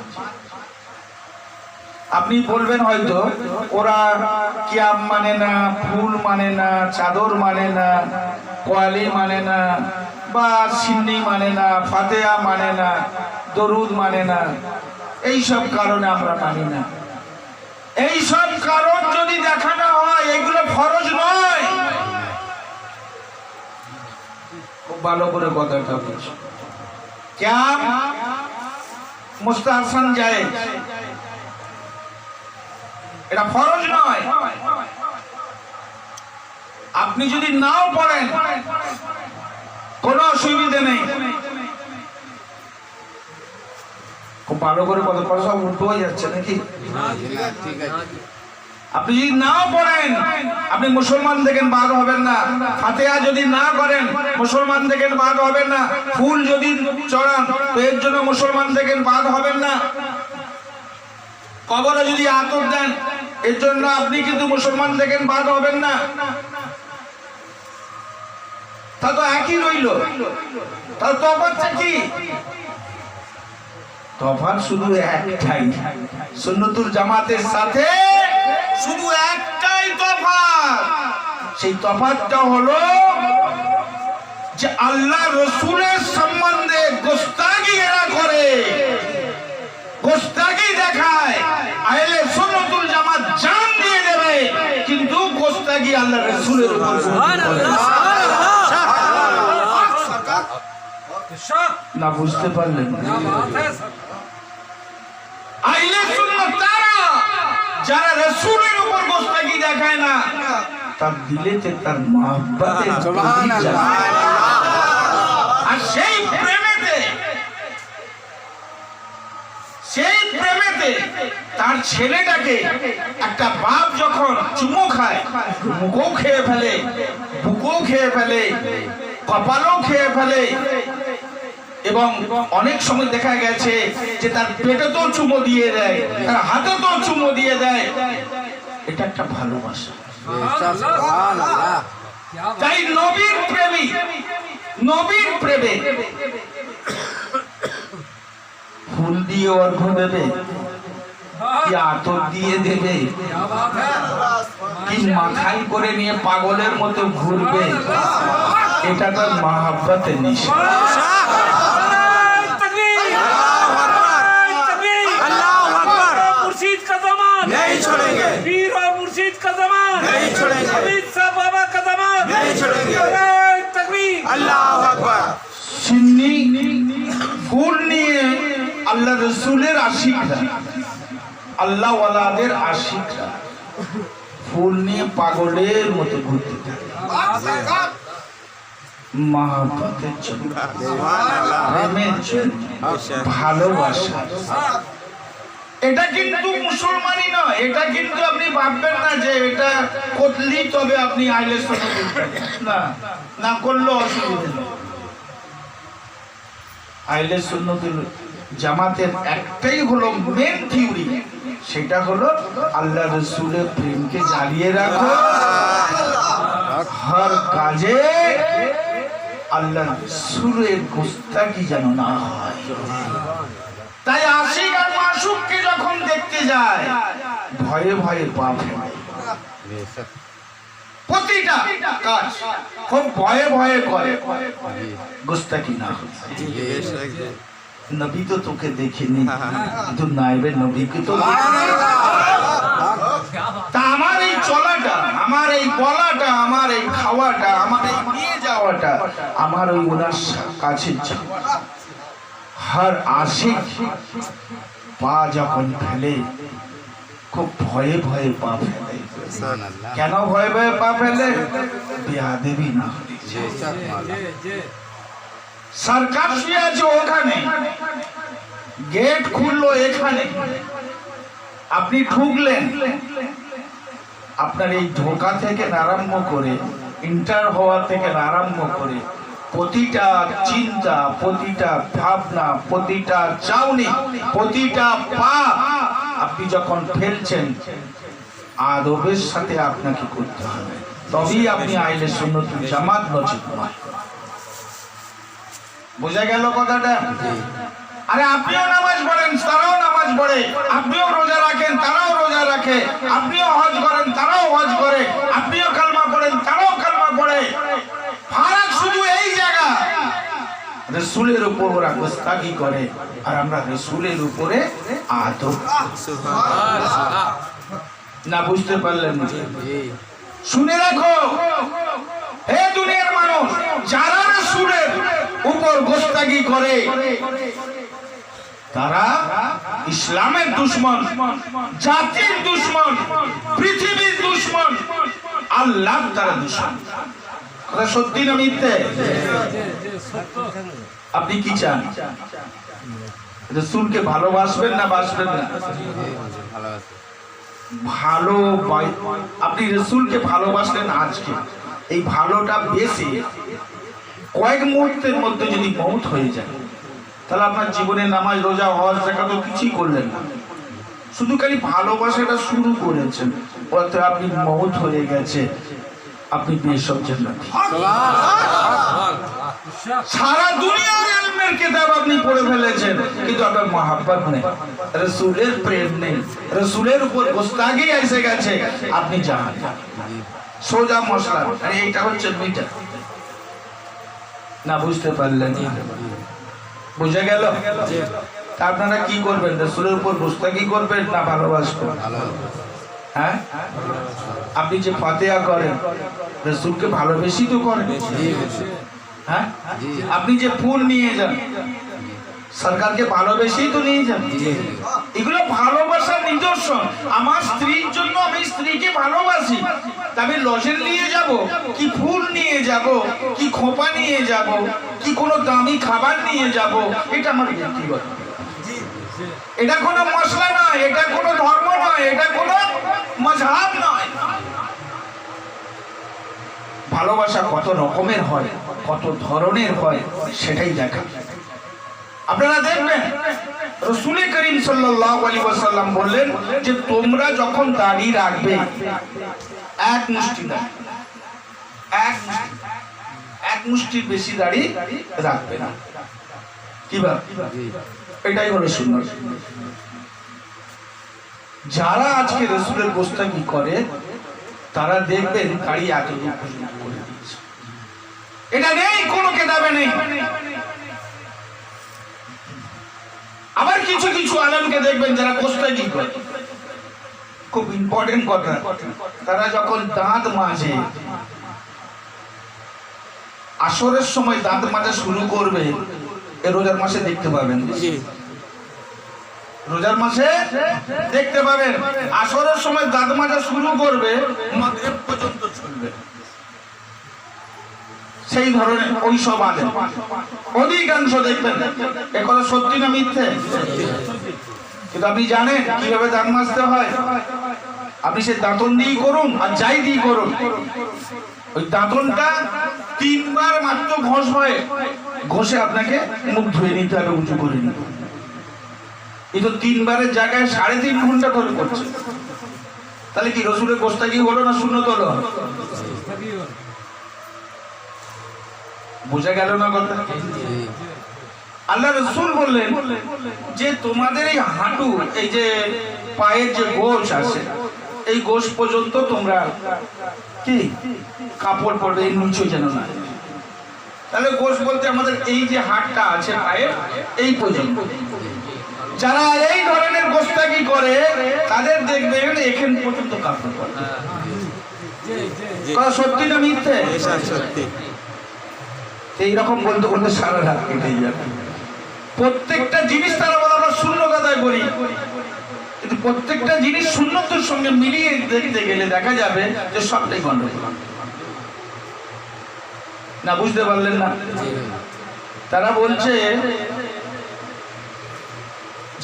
আপনি বলবেন হয়তো ওরা কিয়াম মানে না, ফুল মানে না, চাদর মানে না, কোয়ালি মানে না, বা সিন্নি মানে না, ফাতেহা মানে না, দরুদ মানে না, এই সব কারণে আমরা মানি না। এই সব কারণ যদি দেখানো হয় এগুলো ফরজ নয়। খুব ভালো করে কথাটা বুঝো। কিয়াম মুস্তাহসান জায়েজ, এটা ফরজ নয়। আপনি যদি নাও পড়েন কোনো অসুবিধা নেই। খুব ভালো করে কথা, সব উল্টো হয়ে যাচ্ছে নাকি? আপনি যদি নাও পড়েন আপনি মুসলমান দেখেন বাদ হবেন না। ফাতিহা যদি না করেন মুসলমান দেখেন বাদ হবেন না। ফুল যদি চড়ান তো এর জন্য মুসলমান দেখেন বাদ হবেন না। কবরে যদি আতর দেন এর জন্য আপনি কিন্তু মুসলমান দেখেন বাদ হবেন না। তা তো একই রইল। তাহলে তফাৎটা কি? তফাৎ শুধু একটাই, সুন্নাতুল জামাতের সাথে শুধু একটাই তফাৎ। সেই তফাৎটা হলো যে আল্লাহ রসুলের সম্বন্ধে গোস্তাকি এরা করে, গোস্তাকি দেখায়। আহলে সুন্নাতুল জামাত জান দিয়ে দেবে, কিন্তু গোস্তাকি আল্লাহ রসুলের উপর না। বুঝতে পারলেন? আহলে সুন্নাত তারা যারা রাসূলের উপর গোস্তাকি দেখায় না, তার দিলেতে তার মহব্বতে আর সেই প্রেমেতে তার ছেলেটাকে একটা বাপ যখন চুমো খায়, মুখও খেয়ে ফেলে, বুকও খেয়ে ফেলে, কপালও খেয়ে ফেলে, এবং অনেক সময় দেখা গেছে যে তার পেটে তো চুমো দিয়ে দেয়, তার হাতে তো চুমো দিয়ে দেয়। এটা একটা ভালোবাসা। তাই নবীর প্রেমী, নবীর প্রেমে ফুল দিয়ে অর্ঘ্য দেবে, কি আতর দিয়ে দেবে, কি মাথায় করে নিয়ে পাগলের মতো ঘুরবে, এটা তার মহব্বতের নিশান। नहीं छोड़ेंगे, पीर और मुर्शिद का ज़मान नहीं छोड़ेंगे, हमीद साहब बाबा का ज़मान नहीं छोड़ेंगे। तकबीर, अल्लाहु अकबर। सुन्नी ফুল নিয়ে আল্লাহ রসুলের আশিকরা, আল্লাহ ওয়ালাদের আশিকরা ফুল নিয়ে পাগলের মতো ঘুরতে থাকে, মহব্বতের জন্য, প্রেমের জন্য, ভালোবাসা। এটা কিন্তু মুসলমানই নয়। এটা কিন্তু আপনি ভাববেন না যে এটা করলি তবে আপনি আহলে সুন্নাত, না, না করলেও অসুবিধা নেই। আহলে সুন্নাতুল জামাতের একটাই হলো মেন থিওরি, সেটা হলো আল্লাহ রসুলের প্রেমকে জ্বালিয়ে রাখো, হর কাজে আল্লাহ রসুলের গোস্তাকি যেন না হয়। তাই আশিক আর মাশুককে যখন দেখতে যায় ভয়ে ভয়ে পা ফেলে। প্রতিটা কাজ খুব ভয়ে ভয়ে করে গোস্তাকি না হয়। নবী তো তোকে দেখিনি, কিন্তু নাইবে নবীকে তো তা আমার এই চলাটা, আমার এই বলাটা, আমার এই খাওয়াটা, আমার এই নিয়ে যাওয়াটা, আমার ওই ওনার কাছে হর আশিক পা যখন ফেলে খুব ভয়ে ভয়ে পা ফেলে। কেন ভয়ে ভয়ে পা ফেলে? বেয়াদবি না। সরকার শুয়ে আছে ওখানে, গেট খুললো এখানে, আপনি ঢুকলেন, আপনার এই ঢোকা থেকে আরম্ভ করে ইন্টার হওয়া থেকে আরম্ভ করে প্রতিটা চিন্তা, প্রতিটা ভাবনা, প্রতিটা চাউনি, প্রতিটা পা আপনি যখন ফেলছেন আদবের সাথে আপনাকে করতে হবে, তবেই আপনি আইলে সুন্নতুল জামাত নজিব নয়। বোঝা গেল কথাটা? আরে আপনিও নামাজ পড়েন, তারাও নামাজ পড়ে, আপনিও রোজা রাখেন, তারাও রোজা রাখে, আপনিও হজ করেন, তারাও হজ করে, আপনিও কালমা পড়েন, তারাও কালমা পড়ে। ফারাক শুধু এই জায়গা, রাসূলের উপর ওরা গোস্তাকি করে আর আমরা রাসূলের উপরে আদব। না বুঝতে পারলেন? শুনে রাখো হে দুনিয়ার মানুষ, যারা রাসূলের উপর গোস্তাকি করে তারা ইসলামের দুশমন, জাতির দুশমন, পৃথিবীর দুশমন, আল্লাহ তারা দুশমন। কথা সত্যি না মিথ্যে? আপনি কি চান? রাসূলকে ভালোবাসবেন না বাসবেন না? ভালো, আপনি রাসূলকে ভালোবাসলেন আজকে, এই ভালোটা বেশি কয়েক মুহূর্তের মধ্যে যদি মওত হয়ে যায়, তাহলে আপনার জীবনে নামাজ, রোজা, হজ, যাকাত তো কিছুই করলেন না, শুধু খালি ভালোবাসাটা শুরু করেছেন, বলতে আপনি মওত হয়ে গেছে, আপনি বেশক জান্নাতি। সারা দুনিয়ার ইলমের কিতাব আপনি পড়ে ফেলেছেন, কিন্তু আপনার মহব্বত নেই, রাসূলের প্রেম নেই, রাসূলের উপর গোস্তাকি এসে গেছে, আপনি জাহান্নামী। সোজা মশলা। আরে এইটা হচ্ছে মিটার। না বুঝতে পারলেন? বুঝে গেল? আপনারা কি করবেন? রাসূলের উপর গোস্তাকি করবেন না ভালোবাসবেন? হ্যাঁ, আপনি যে ফাতিহা করেন রাসূলকে ভালোবেসেই তো করেন। হ্যাঁ, আপনি যে ফুল নিয়ে যান সরকারকে ভালোবেসেই তো নিয়ে যান। এগুলো ভালোবাসার নিদর্শন। আমার স্ত্রীর জন্য আমি স্ত্রীকে ভালোবাসি, তবে লজেন নিয়ে যাব কি, ফুল নিয়ে যাব কি, খোপা নিয়ে যাব কি, কোনো দামি খাবার নিয়ে যাব, এটা আমার ব্যক্তিগত। এটা কোনো মশলা নয়, এটা কোনো ধর্ম নয়, এটা কোনো মাযহাব নয়। ভালোবাসা কত রকমের হয়, কত ধরনের হয়, সেটাই দেখা। আপনারা দেখবেন রাসূল করিম সাল্লাল্লাহু আলাইহি ওয়াসাল্লাম বললেন যে তোমরা যখন দাড়ি রাখবে এক মুষ্টি দাড়ি, এক মুষ্টির বেশি দাড়ি রাখবে না। কি বল? এটাই হলো সুন্নাত। যারা আজকে রাসূলের গোস্তাকি করে তারা দেখবেন দাড়ি এতটুকু পর্যন্ত করে দিয়েছে। এটা নেই, কোনো কিতাবে নেই। আবার কিছু কিছু আলেমকে দেখবেন যারা গোস্তাকি করে, খুব ইম্পর্টেন্ট কথা, তারা যখন দাঁত মাজে, আসরের সময় দাঁত মাজা শুরু করবে, এ রোজার মাসে দেখতে পাবেন। রোজার মাসে দেখতে পাবেন আসরের সময় দাঁত মাজা শুরু করবে, মাগরিব পর্যন্ত চলবে। সেই ধরনের ওই সব আলেম অধিকাংশ দেখবেন। এ কথা সত্যি না মিথ্যে? কিন্তু আপনি জানেন কিভাবে দাঁত মাজতে হয়? আপনি সে দাঁতন দিয়েই করুন আর যাই দিয়ে করুন, ওই দাঁতনটা 3 বার মাত্র ঘষ হয়, ঘষে আপনাকে মুখ ধুয়ে নিতে হবে, উঁচু করে নিতে হবে। এই তো 3 বারের জায়গায় 3.5 ঘন্টা ধরে করছে। তাহলে কি রাসূলের গোস্তাকি হলো না সুন্নত হলো? বোঝা গেল না কথা? আল্লাহ রাসূল বললেন যে তোমাদের এই হাঁটু, এই যে পায়ের যে গোশ আছে, এই গোশ পর্যন্ত তোমরা কি কাপড় পরবে, এর নিচে যেন না। তাহলে গোশ বলতে আমাদের এই যে হাড়টা আছে পায়ের এই পর্যন্ত, যারা এই ধরনের গোশটাকি করে তাদের দেখবেন এখান পর্যন্ত কাপড় পরে। কথা সত্যি না মিথ্যে? সত্যি। এইরকম বলতে বলতে সারা রাত কেটে যাবে। প্রত্যেকটা জিনিস তারা বলে আমরা শূন্য কথায় বলি, কিন্তু প্রত্যেকটা জিনিস শূন্যতার সঙ্গে মিলিয়ে দেখতে গেলে দেখা যাবে যে সবটাই গন্ডগোল। না বুঝতে পারলেন না? তারা বলছে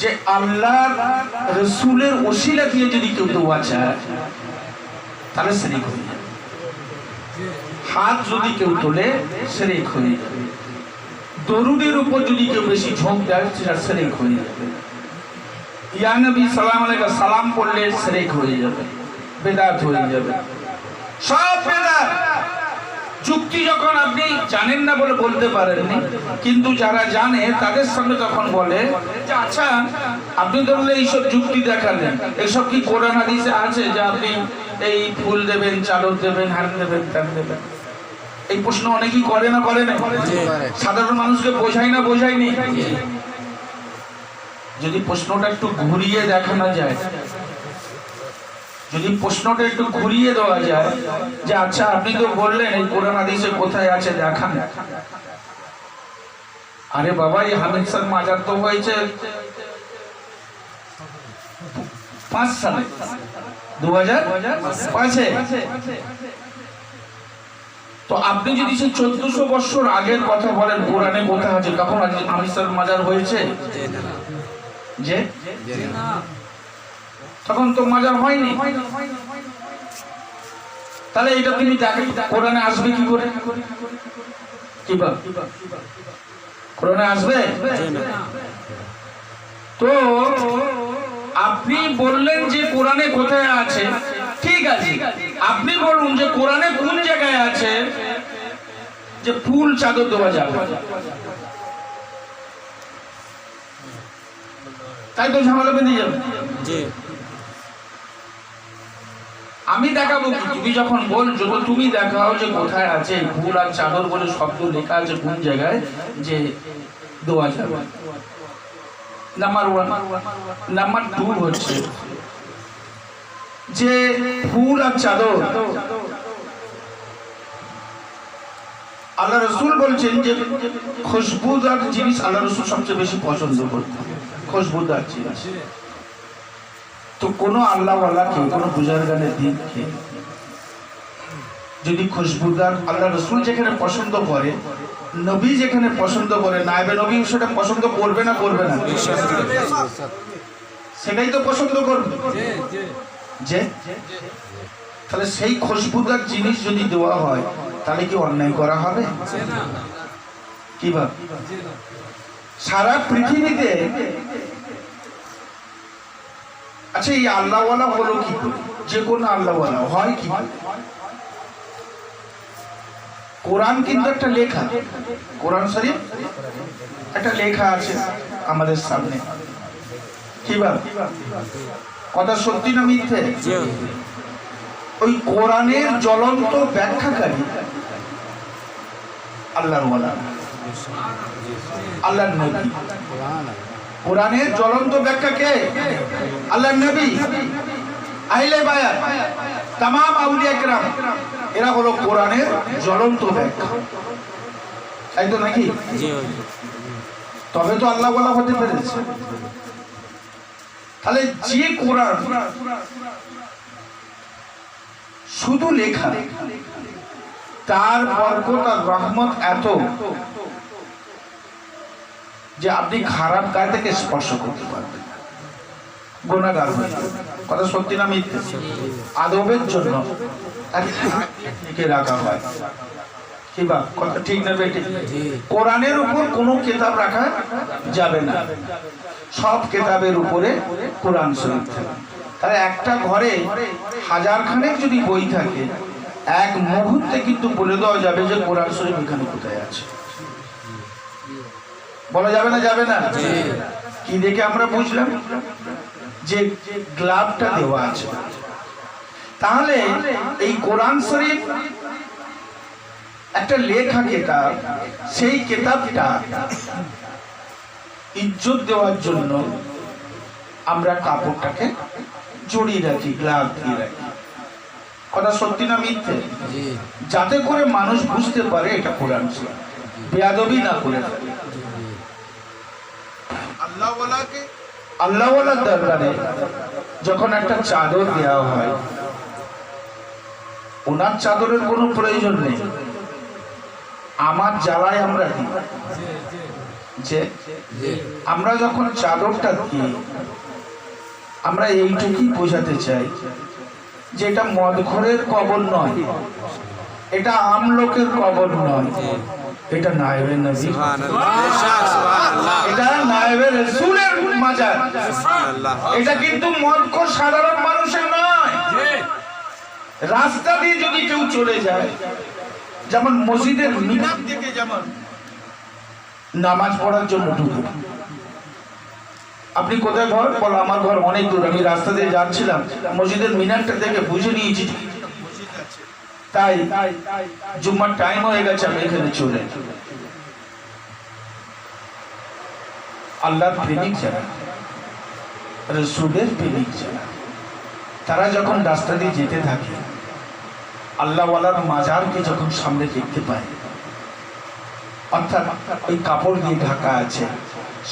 যে আল্লাহ রসুলের ওসিলা দিয়ে যদি কেউ দোয়া চায় তাহলে শিরক হয়ে যাবে। হাত যদি কেউ তোলে শিরক হয়ে যাবে। দরুদের উপর যদি কেউ বেশি ঝোঁক দেয় সেটা শিরক হয়ে যাবে। ইয়া নবী সালাম আলাইকুম সালাম পড়লে শিরক হয়ে যাবে, বেদাত হয়ে যাবে, সব বেদাত। যুক্তি যখন আপনি জানেন না বলে বলতে পারেননি, কিন্তু যারা জানে তাদের সঙ্গে তখন বলে যে আচ্ছা আপনি ধরলে এইসব যুক্তি দেখালেন, এসব কি কোরআন হাদিসে আছে যে আপনি এই ফুল দেবেন, চাদর দেবেন, হাত দেবেন, প্যান দেবেন? এই প্রশ্ন অনেকেই করে না, করে না? সাধারণ মানুষকে বোঝাই না, বোঝায়নি? যদি প্রশ্নটা একটু ঘুরিয়ে দেখানো যায়, যদি প্রশ্নটা একটু ঘুরিয়ে দেওয়া যায় যে আচ্ছা আপনি তো বললেন এই কোরআন হাদিসে কোথায় আছে দেখান। আরে বাবা, এই হামিদ স্যার মাজার তো হয়েছে 5 সালে, 2005-এ। তো আপনি যদি সেই 1400 বছর আগের কথা বলেন কোরআনে কোথায় আছে, কখন হামিদ স্যার মাজার হয়েছে? যে তখন তো মাজার হয়নি। তাহলে এটা তুমি দেখেন কোরআনে আসবে কি করে? কি বল, কোরআনে আসবে? তো আপনি বললেন যে কোরআনে কোথায় আছে, ঠিক আছে, আপনি বলুন যে কোরআনে কোন জায়গায় আছে যে ফুল চাদর দেওয়া যাবে? তাই তো ঝামেলা বেঁধে যাবে। আমি দেখাবো কি? তুমি যখন বলছো তো তুমি দেখাও যে কোথায় আছে ফুল আর চাদর বলে শব্দ লেখা আছে কোন জায়গায় যে দেওয়া যাবে। নাম্বার 1। নাম্বার 2 হচ্ছে যে ফুল আর চাদর আল্লাহ রসুল বলছেন যে খুশবুদার জিনিস আল্লাহ রসুল সবচেয়ে বেশি পছন্দ করতেন, খুশবুদার জিনিস। তো কোনো আল্লাহওয়ালাকে, কোনো বুজুর্গানের দিনকে যদি খুশবুদার আল্লাহ রসুল যেখানে পছন্দ করে, নবী যেখানে পছন্দ করে, নায়েবে নবী সেটা পছন্দ করবে না, করবে না? সেটাই তো পছন্দ করবে যে। তাহলে সেই খুশবুদার জিনিস যদি দেওয়া হয় তাহলে কি অন্যায় করা হবে? কি ভাব? সারা পৃথিবীতে আচ্ছা এই আল্লাহওয়ালা হলো কি করে? যে কোনো আল্লাহওয়ালা হয় কি করে? কোরআন কিন্তু একটা লেখা, কোরআন শরীফ একটা লেখা আছে আমাদের সামনে। কি ভাব? কথা সত্যি না মিথ্যে? ওই কোরআনের জ্বলন্ত ব্যাখ্যাকারী আল্লাহর ওয়ালা, আল্লাহর নবী। কোরআনের জ্বলন্ত ব্যাখ্যা কে? আল্লাহর নবী, আহলে বায়াত, तमाम আউলিয়া কেরাম, এরা হলো কোরআনের জ্বলন্ত ব্যাখ্যা। তাই তো নাকি? তবে তো আল্লাহ ওয়ালা হতে পেরেছে। তাহলে যে কোরআন শুধু লেখা, তার বরকত আর রহমত এত যে আপনি খারাপ কাজটাকে স্পর্শ করতে পারবেন, গুনাহগার হয়ে যাবেন। কথা সত্যি না মিথ্যে? আদবের জন্য একে রাখা হয়। কি বা কথা ঠিক না বেটি? কোরআনের উপর কোনো কিতাব রাখা যাবে না, সব কিতাবের উপরে কোরআন শরীফ থাকে। তাহলে একটা ঘরে 1000 খানেক যদি বই থাকে, এক মুহূর্তে কিন্তু বলে দেওয়া যাবে যে কোরআন শরীফ এখানে কোথায় আছে। বলা যাবে না? যাবে না? কি দেখে আমরা বুঝলাম যে গ্লাভটা দেওয়া আছে, তাহলে এই কোরআন শরীফ একটা লেখা কিতাব, সেই কিতাবটা ইজ্জত দেওয়ার জন্য আমরা কাপড়টাকে জড়িয়ে রাখি, গ্লাভ দিয়ে রাখি। কথা সত্যি না মিথ্যে? যাতে করে মানুষ বুঝতে পারে এটা কোরআন শরীফ, বেয়াদবি না করে থাকে। আল্লাহওয়ালার দরবারে যখন একটা চাদর দেওয়া হয়, ওনার চাদরের কোনো প্রয়োজন নেই, আমার জ্বালায় আমরা দিই। যে আমরা যখন চাদরটা দিই, আমরা এইটুকুই বোঝাতে চাই যে এটা মদখোরের কবর নয়, এটা আমলোকের কবর নয়, এটা নায়েবে নবী, এটা নায়েবে রাসূলের মাজার। এটা কিন্তু মদখোর সাধারণ মানুষের নয়। রাস্তা দিয়ে যদি কেউ চলে যায়, যেমন মসজিদের মিনার থেকে যেমন নামাজ পড়ার জন্য ঢুকে, আপনি কোথায় ঘর? বলো আমার ঘর অনেক দূর, আমি রাস্তা দিয়ে যাচ্ছিলাম, মসজিদের মিনারটা দেখে বুঝে নিয়েছি তাই জুম্মার টাইম হয়ে গেছে, আমি এখানে চলে। আল্লাহর প্রেমিক যারা, রাসূলের প্রেমিক যারা, তারা যখন রাস্তা দিয়ে যেতে থাকে, আল্লাহওয়ালার মাজারকে যখন সামনে দেখতে পায়, অর্থাৎ ওই কাপড় দিয়ে ঢাকা আছে,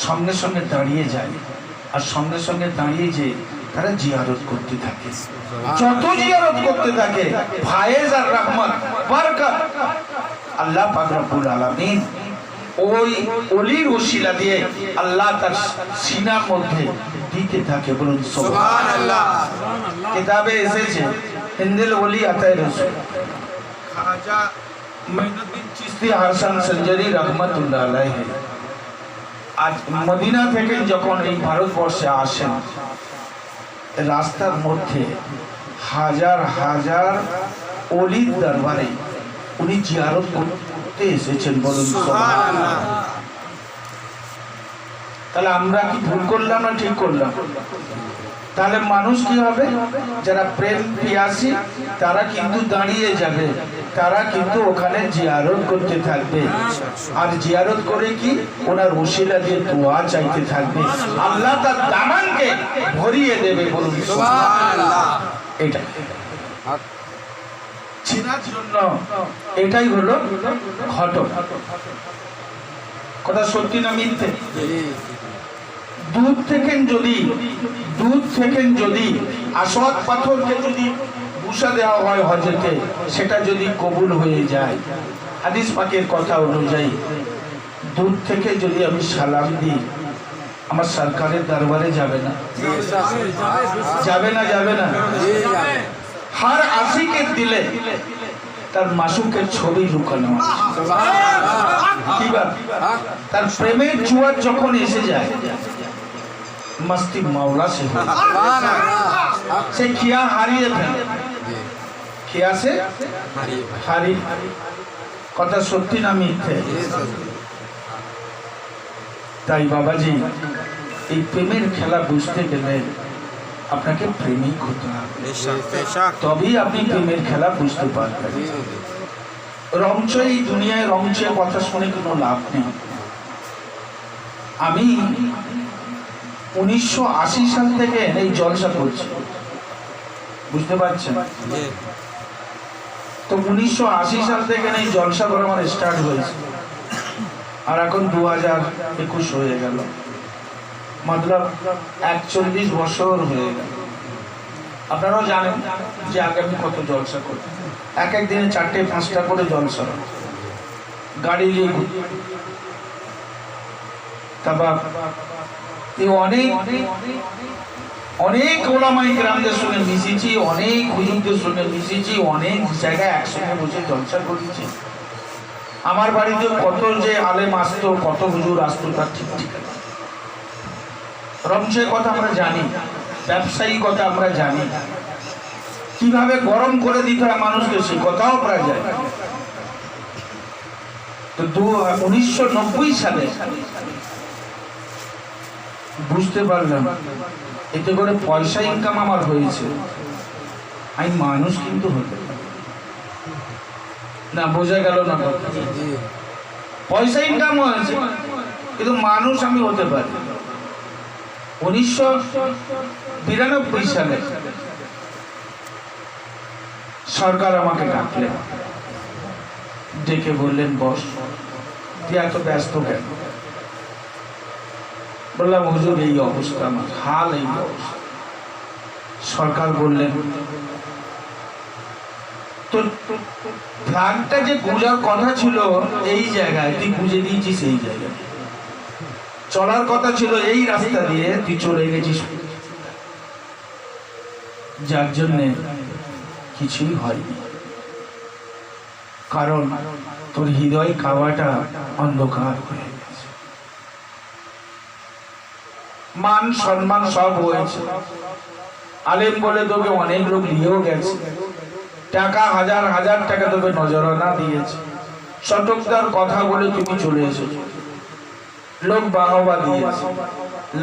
সঙ্গে সঙ্গে দাঁড়িয়ে যায়, আর সঙ্গে সঙ্গে দাঁড়িয়ে যে তারা জিয়ারত করতে থাকে। যত জিয়ারত করতে থাকে, ফায়েজ আর রহমত বরকত আল্লাহ পাক রব্বুল আলামিন ওই ওলির ওসিলা দিয়ে আল্লাহ তার সিনার মধ্যে দিতে থাকে। বলুন সুবহানাল্লাহ। কিতাবে এসেছে হিন্দিল ওলি আতায়ে রাসূল খাজা মাইনুদ্দিন চিশতি হাসান সঞ্জারি রহমাতুল্লাহ আলাইহি আজ মদিনা থেকে যখন এই ভারতবর্ষে আসেন, রাস্তার মধ্যে হাজার হাজার ওলির দরবারে উনি জিয়ারত করতে এসেছেন। বলুন সুবহানাল্লাহ। তাহলে আমরা কি ভুল করলাম না ঠিক করলাম? তাহলে মানুষ কি হবে? যারা প্রেম পিয়াসী তারা কিন্তু দাঁড়িয়ে যাবে, তারা কিন্তু ওখানে জিয়ারত করতে থাকবে, আর জিয়ারত করে কি ওনার ওসিলা দিয়ে দোয়া চাইতে থাকবে, আল্লাহ তার দামানকে ভরিয়ে দেবে। বলুন সুবহানাল্লাহ। এটা চিনার জন্য এটাই হলো ঘটনা। কথা সত্যি না মিথ্যে? দুধ থেকে যদি আসওয়াদ পাথরকে যদি বুসা দেওয়া হয় হজরতে, সেটা যদি কবুল হয়ে যায়, হাদিস পাকের কথা অনুযায়ী দুধ থেকে যদি আমি সালাম দিই, আমার সরকারের দরবারে যাবে না? যাবে না? যাবে না? হার আশিকের দিলে তার মাসুকের ছবি লুকানো আছে। তার প্রেমের জোয়ার যখন এসে যায়, मस्ती मौला से हो, से किया हारिए ফেলে, কিয়া সে হারি। কথা সত্যি না মিথ্যে? তাই বাবাজি, এই প্রেমের খেলা বুঝতে গেলে আপনাকে প্রেমিক হতে হবে, তবেই আপনি প্রেমের খেলা বুঝতে পারবেন। রংচয় এই দুনিয়ায় রংচয় কথা শুনে কোনো লাভ নেই। আমি 1980 সাল থেকে এই জলসা করছি, বুঝতে পারছেন তো? 1980 সাল থেকে এই জলসা করা আমার স্টার্ট হয়েছে, আর এখন 2021 হয়ে গেল, মতলব 41 বছর হয়ে গেল। আপনারাও জানেন যে আগে আমি কত জলসা করি, এক এক দিনে 4-5টা করে জলসা, গাড়ি নিয়ে তারপর অনেক ওলামায়ে কেরামদের সঙ্গে মিশেছি, অনেক হুজুরদের সঙ্গে মিশেছি, অনেক জায়গায় একসঙ্গে বসে জলসা করেছি। আমার বাড়িতে কত যে আলেম আসতো, কত হুজুর আসতো, তার ঠিক ঠিকানা। রমজানের কথা আমরা জানি, ব্যবসায়ী কথা আমরা জানি, কিভাবে গরম করে দিতে হয় মানুষকে সে কথাও প্রায় যায়। তো 1990 সালে বুঝতে পারলাম এতে করে পয়সা ইনকাম আমার হয়েছে, আমি মানুষ কিন্তু হতে পারি না, বোঝা গেল না? পয়সা ইনকাম হয়েছে কিন্তু মানুষ আমি হতে পারি। 1992 সালে সরকার আমাকে ডাকলেন, ডেকে বললেন, বস, তুই এত ব্যস্ত কেন? বললাম, হুজুর এই অবস্থা, আমার হাল এই অবস্থা। সরকার বললেন, তোর ফ্ল্যাগটা যে গুঁজার কথা ছিল এই জায়গায়, তুই গুঁজে দিয়েছিস এই জায়গায়। চলার কথা ছিল এই রাস্তা দিয়ে, তুই চলে গেছিস, যার জন্যে কিছুই হয়নি। কারণ তোর হৃদয় কাবাটা অন্ধকার হয়ে গেছে। মান সম্মান সব হয়েছে, আলেম বলে তোকে অনেক লোক নিয়েও গেছে, টাকা হাজার হাজার টাকা তোকে নজরানা দিয়েছে, চটকদার কথা বলে তুমি চলে এসেছো, লোক বাহবা দিয়েছে।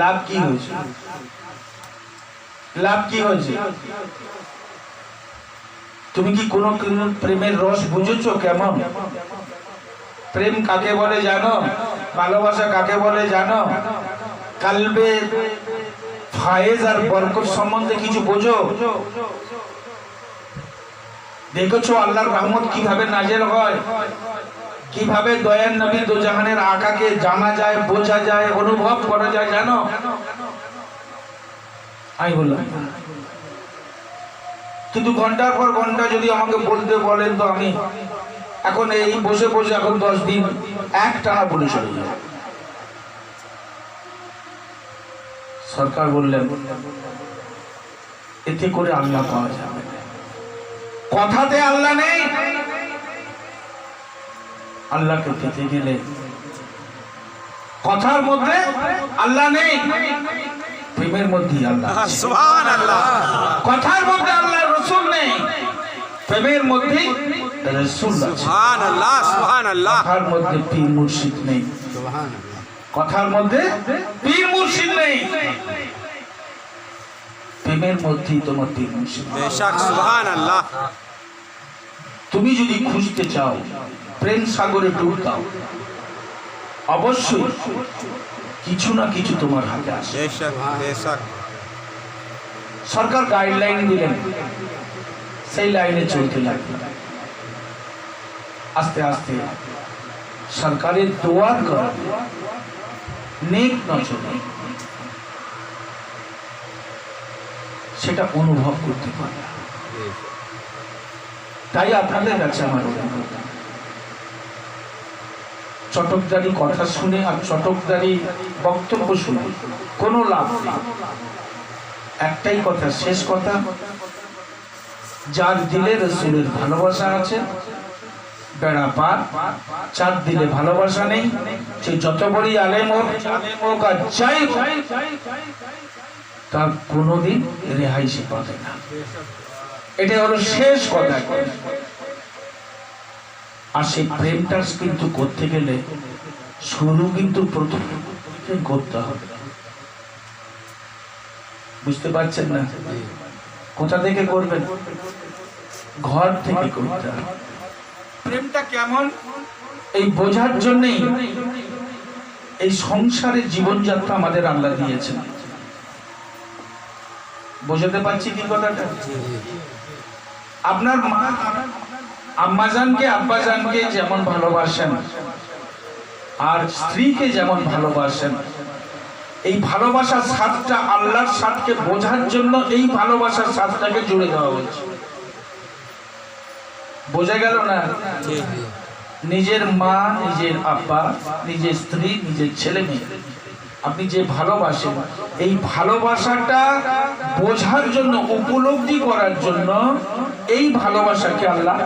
লাভ কি হয়েছে? লাভ কি হয়েছে? তুমি কি কোনো প্রেমের রস বুঝেছো? কেমন প্রেম কাকে বলে জানো? ভালোবাসা কাকে বলে জানো? কালবে ফায়েজ আর বরকত সম্বন্ধে কিছু বোঝো? দেখেছো আল্লাহর রহমত কিভাবে নাজেল হয়, কিভাবে দয়ার নবী দোজাহানের আকাকে জানা যায়, বোঝা যায়, অনুভব করা যায়, জানো? আমি বললাম, কিন্তু ঘন্টার পর ঘন্টা যদি আমাকে বলতে বলেন তো আমি এখন এই বসে বসে এখন 10 দিন এক টানা বলে চলে যাব। সরকার বললেন, এতে করে আল্লাহ পাওয়া যাবে না। কথাতে আল্লাহ নেই, আল্লাহকে পেতে গেলে কথার মধ্যে আল্লাহ নেই, প্রেমের মধ্যে আল্লাহ। সুবহানাল্লাহ। কথার মধ্যে আল্লাহ রাসূল নেই, প্রেমের মধ্যে রাসূল আছে। সুবহানাল্লাহ, সুবহানাল্লাহ। কথার মধ্যে পীর মুর্শিদ নেই, সুবহানাল্লাহ। কথার মধ্যে পীর মুর্শিদ নেই, প্রেমের মধ্যেই তোমার পীর মুর্শিদ। বেশক, সুবহানাল্লাহ। তুমি যদি খুঁজতে চাও, প্রেম সাগরে ডুব দাও, অবশ্যই কিছু না কিছু তোমার হাতে আসে। সরকার গাইডলাইন দিলেন, সেই লাইনে চলতে লাগলো। আস্তে আস্তে সরকারের দোয়ার করা নেক নজরে সেটা অনুভব করতে পারে। তাই আপনাদের কাছে আমার অভিজ্ঞতা, চটকদারি কথা শুনে আর চটকদারি বক্তব্য শুনে কোনো লাভ নেই। একটাই কথা, শেষ কথা, যার দিলে রাসূলের ভালোবাসা আছে বেড়া পার, যার দিলে ভালোবাসা নেই সে যত বড়ই আলেম হোক আর যাই হোক, তার কোনোদিন রেহাই সে পাবে না। এটা হলো শেষ কথা। আর সেই প্রেমটা কিন্তু করতে গেলে শুরু কিন্তু প্রথম করতে হবে। বুঝতে পারছেন না? কোথা থেকে করবেন? ঘর থেকে করতে হবে। প্রেমটা কেমন এই বোঝার জন্যই এই সংসারের জীবনযাত্রা আমাদের আল্লাহ দিয়েছেন। বোঝাতে পারছি কি কথাটা? আপনার মা আম্মাজানকে আব্বাজানকে যেমন ভালোবাসেন আর স্ত্রীকে যেমন ভালোবাসেন, এই ভালোবাসার স্বাদটা আল্লাহর স্বাদকে বোঝার জন্য এই ভালোবাসার স্বাদটাকে জুড়ে দেওয়া হয়েছে। বোঝা গেল না? নিজের মা, নিজের আব্বা, নিজের স্ত্রী, নিজের ছেলে মেয়ে আপনি যে ভালোবাসেন, এই ভালোবাসাটা বোঝার জন্য, উপলব্ধি করার জন্য এই ভালোবাসাকে আল্লাহ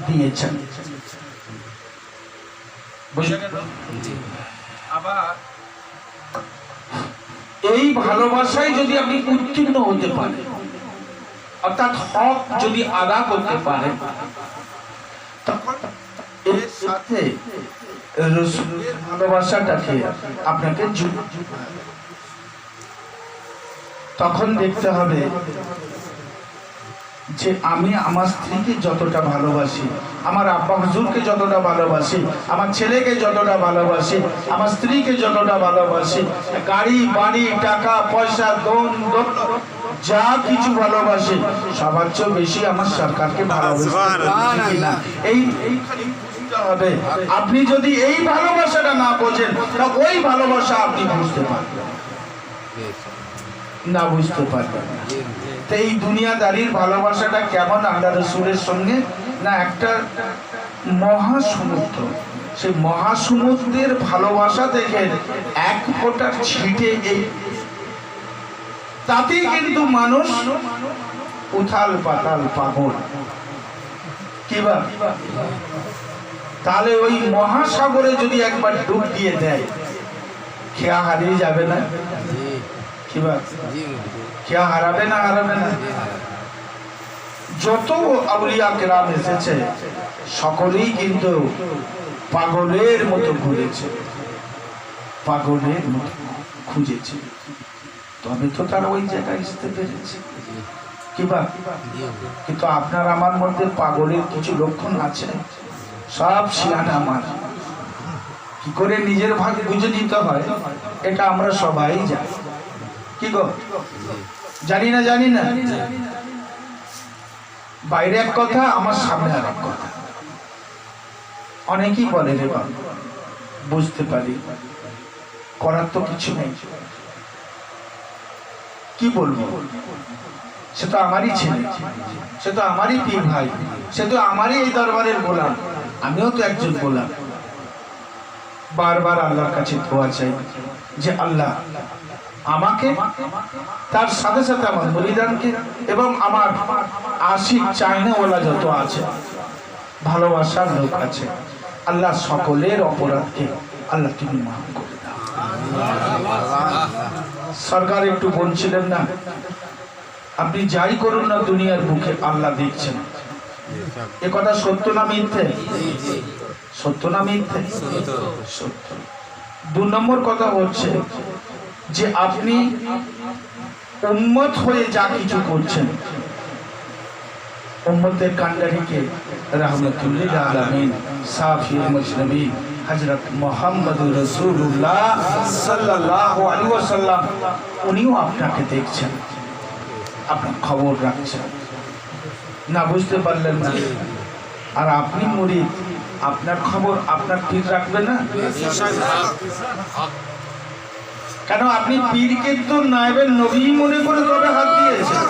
দিয়েছেন। আবার এই ভালোবাসায় যদি আপনি উত্তীর্ণ হতে পারেন, অর্থাৎ হক যদি আদা করতে পারেন, তখন এর সাথে রাসূলের ভালোবাসাটাকে আপনাকে তখন দেখতে হবে যে আমি আমার স্ত্রীকে যতটা ভালোবাসি, আমার আব্বা হুজুরকে যতটা ভালোবাসি, আমার ছেলেকে যতটা ভালোবাসি, আমার স্ত্রীকে যতটা ভালোবাসি, গাড়ি বাড়ি টাকা পয়সা দন যা কিছু ভালোবাসি, সবার চেয়ে বেশি আমার সরকারকে ভালোবাসি। এই হবে। আপনি যদি এই ভালোবাসাটা না বোঝেন, তা ওই ভালোবাসা আপনি বুঝতে পারবেন না, বুঝতে পারবেন না। তো এই দুনিয়াদারির ভালোবাসাটা কেমন আল্লাহ রাসূলের সঙ্গে, না একটা মহাসমুদ্র, সেই মহাসমুদ্রের ভালোবাসা দেখেন এক ফোঁটার ছিটে এই তাতেই কিন্তু মানুষ উথাল পাতাল পাগল। কিবা তাহলে ওই মহাসাগরে যদি একবার ডুব দিয়ে দেয়, খেয়া হারিয়ে যাবে না? কিবা খেয়া হারাবে না? হারাবে না। যত আউলিয়া কেরাম এসেছে সকলেই কিন্তু পাগলের মতো ঘুরেছে, পাগলের মতো খুঁজেছে, তবে তো তারা ওই জায়গায় আসতে পেরেছে। কিবা কিন্তু আপনার আমার মধ্যে পাগলের কিছু লক্ষণ আছে, সব শিয়ানা আমার। কি করে নিজের ভাগ বুঝে নিতে হয় এটা আমরা সবাই জানি। কি গো জানি না? জানি না। বাইরে এক কথা, আমার সামনে আর এক কথা। অনেকেই বলে রে বাবা বুঝতে পারি, করার তো কিছু নেই। কি বলবো, সে তো আমারই ছেলে, সে তো আমারই পীর ভাই, সে তো আমারই এই দরবারের গোলাম, আমিও তো একজন গোলাম। বারবার আল্লাহর কাছে দোয়া চাই যে আল্লাহ আমাকে, তার সাথে সাথে আমার মুরিদানকে এবং আমার আশিক চায়নাওয়ালা যত আছে, ভালোবাসার লোক আছে, আল্লাহ সকলের অপরাধকে আল্লাহ তুমি মাফ করে দাও। সরকার একটু বলছিলেন না, আপনি যাই করুন না দুনিয়ার বুকে আল্লাহ দেখছেন। এ কথা সত্য না মিথ্যে? সত্য না মিথ্যে? সত্য। 2 নম্বর কথা হচ্ছে যে আপনি উম্মত হয়ে যা কিছু করছেন, উম্মতের কান্ডারিকে রাহমাতুল্লিল আলামিন সাফিউল মুজনিবিন হযরত মুহাম্মদুর রাসূলুল্লাহ সাল্লাল্লাহু আলাইহি ওয়াসাল্লাম উনিও আপনাকে দেখছেন, আপনার খবর রাখছেন না। বুঝতে পারলেন না? আর আপনি মুরিদ, আপনার খবর আপনার পীর রাখবে না? কেন আপনি পীরকে তো নায়েবের নবী মনে করে তবে হাত দিয়েছেন,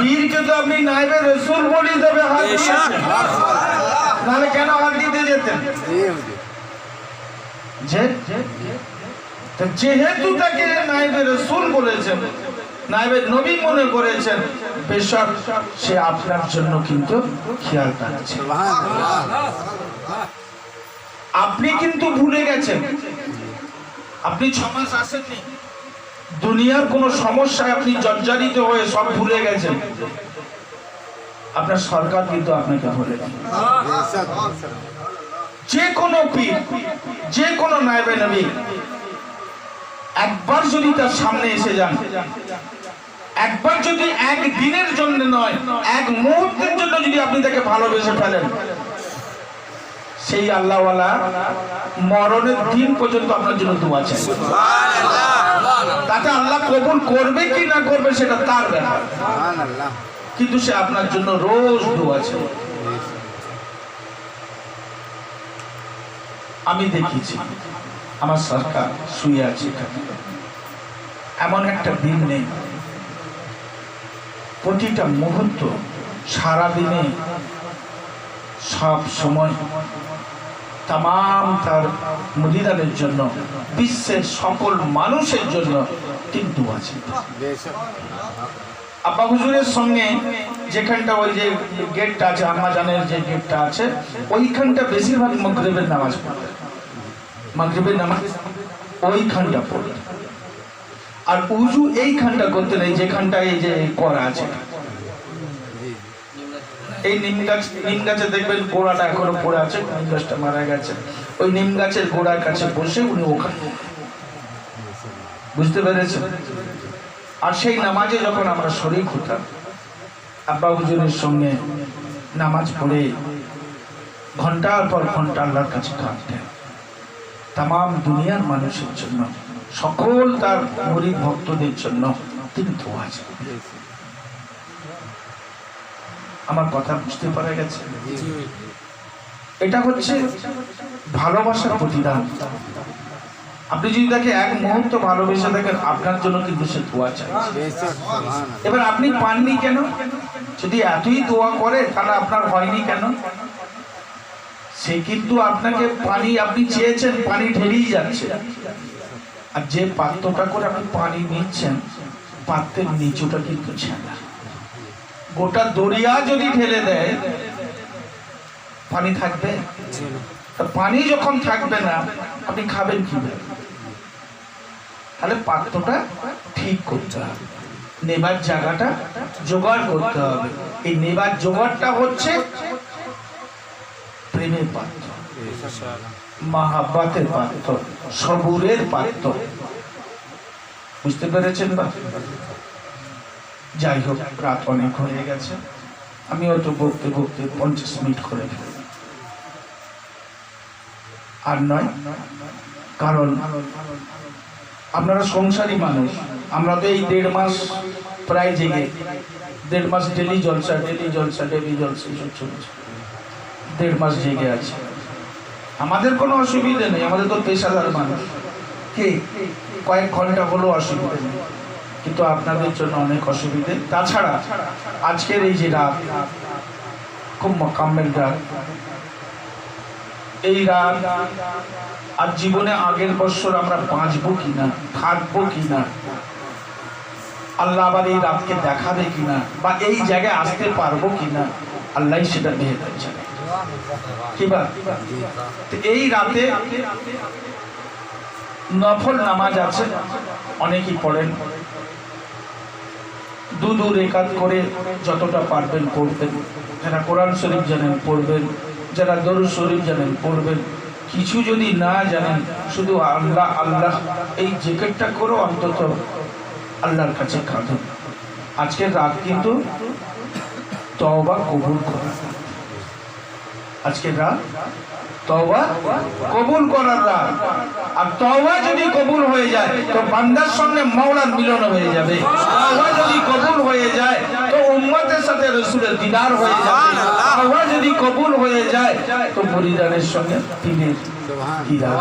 পীরকে তো আপনি নায়েবের রাসূল বলে তবে হাত দিয়েছেন, নাহলে কেন হাত দিতে যেতেন? যেহেতু তাকে নায়েবের রাসূল বলেছেন, নায়েবের নবী মনে করেছেন, বেশক সে আপনার জন্য কিন্তু খেয়াল রাখছে। আপনি কিন্তু ভুলে গেছেন, আপনি 6 মাস আসেননি, দুনিয়ার কোন সমস্যায় আপনি জর্জরিত হয়ে সব ভুলে গেছেন। আপনার সরকার কিন্তু আপনাকে ভুলে গেছে। যে কোনো পীর, যে কোনো নায়েবে নবী একবার যদি তার সামনে এসে যান, একবার যদি একদিনের জন্য নয়, এক মুহূর্তের জন্য যদি আপনি তাকে ভালোবেসে ফেলেন, সেই আল্লাহওয়ালা মরণের দিন পর্যন্ত আপনার জন্য দোয়া চাই। তাকে আল্লাহ কবুল করবে কি না করবে সেটা তার ব্যাপার, কিন্তু সে আপনার জন্য রোজ দোয়া চাই। আমি দেখেছি আমার সরকার শুয়ে আছে এখানে, এমন একটা দিন নেই, প্রতিটা মুহূর্ত সারাদিনে সব সময় তামাম তার মুরিদানের জন্য, বিশ্বের সকল মানুষের জন্য কিন্তু আছে। আব্বা হুজুরের সঙ্গে যেখানটা ওই যে গেটটা আছে, আম্মা জানের যে গেটটা আছে, ওইখানটা বেশিরভাগ মাগরিবের নামাজ পড়তেন, মাগরিবের নামাজ ওইখানটা পড়তেন। আর উজু এইখানটা করতেন, এই যেখানটা এই যে করা আছে, এই নিম গাছে দেখবেন গোড়াটা এখনো পড়ে আছে, নিম গাছটা মারা গেছে, ওই নিম গাছের গোড়ার কাছে বসে উনি ওখানে, বুঝতে পেরেছেন? আর সেই নামাজে যখন আমরা শরীক হতাম, আব্বা হুজুরের সঙ্গে নামাজ পড়ে ঘন্টার পর ঘন্টা আল্লাহর কাছে কাঁদতেন তাম দুনিয়ার মানুষের জন্য, সকল তার মুরিদ ভক্তদের জন্য তিনি দোয়া চাইতেন। আমার কথা বুঝতে পারা গেছে? এটা হচ্ছে ভালোবাসার প্রতিদান। আপনি যদি তাকে এক মুহূর্ত ভালোবেসে থাকেন, আপনার জন্য কিন্তু সে দোয়া চায়। এবার আপনি পাননি কেন? যদি এতই দোয়া করে তাহলে আপনার হয়নি কেন? সে কিন্তু আপনাকে পানি, আপনি চেয়েছেন, পানি ঢেলেই যাচ্ছে, আর যে পাত্রটা করে আপনি পানি নিচ্ছেন পাত্রের নিচুটা কিন্তু ছেঁড়া। গোটা দরিয়া যদি ঢেলে দেয় পানি থাকবে? পানি যখন থাকবে না আপনি খাবেন কিভাবে? তাহলে পাত্রটা ঠিক করতে হবে, নেবার জায়গাটা জোগাড় করতে হবে। এই নেবার জোগাড়টা হচ্ছে প্রেমের পাত্র, মাহাব্বাতের পাত্র, সবুরের পাত্র। বুঝতে পেরেছেন বা? যাই হোক, রাত অনেক হয়ে গেছে, আমি হয়তো বকতে বকতে 50 মিনিট করে ফেলি, আর নয়। কারণ আপনারা সংসারী মানুষ, আমরা তো এই 1.5 মাস প্রায় জেগে, 1.5 মাস ডেলি জলসা, ডেলি জলসা, ডেলি জলসা চলছে, 1.5 মাস জেগে আছে। আমাদের কোনো অসুবিধে নেই, আমাদের তো পেশাদার মানুষ, কে কয়েক ঘন্টা হলেও অসুবিধে নেই, কিন্তু আপনাদের জন্য অনেক অসুবিধে। তাছাড়া আজকের এই যে রাত, খুব মকামের রাত, এই রাত আর জীবনে আগের বছর আমরা বাঁচবো কিনা, থাকবো কিনা, আল্লাহ আবার এই রাতকে দেখাবে কিনা, বা এই জায়গায় আসতে পারবো কিনা, আল্লাহ সেটা বেহতর জানে। কিবা এই রাতে নফল নামাজ আছে, অনেকেই পড়েন, 2 রেকাত করে যতটা পারবেন করবেন। যারা কোরআন শরীফ জানেন পড়বেন, যারা দরুদ শরীফ জানেন পড়বেন। কিছু যদি না জানেন, শুধু আল্লাহ আল্লাহ এই জিকিরটা করো, অন্তত আল্লাহর কাছে কাঁদুন। আজকের রাত কিন্তু তওবা কবুল করা, আজকের রাত তওবা কবুল করার রাত। আর তওবা যদি কবুল হয়ে যায় তো বান্দার সঙ্গে মাওলার মিলন হয়ে যাবে। তওবা যদি কবুল হয়ে যায় তো উম্মতের সাথে রাসূলের দিদার হয়ে যাবে। তওবা যদি কবুল হয়ে যায় তো মুরিদানের সঙ্গে পীরের দিদার।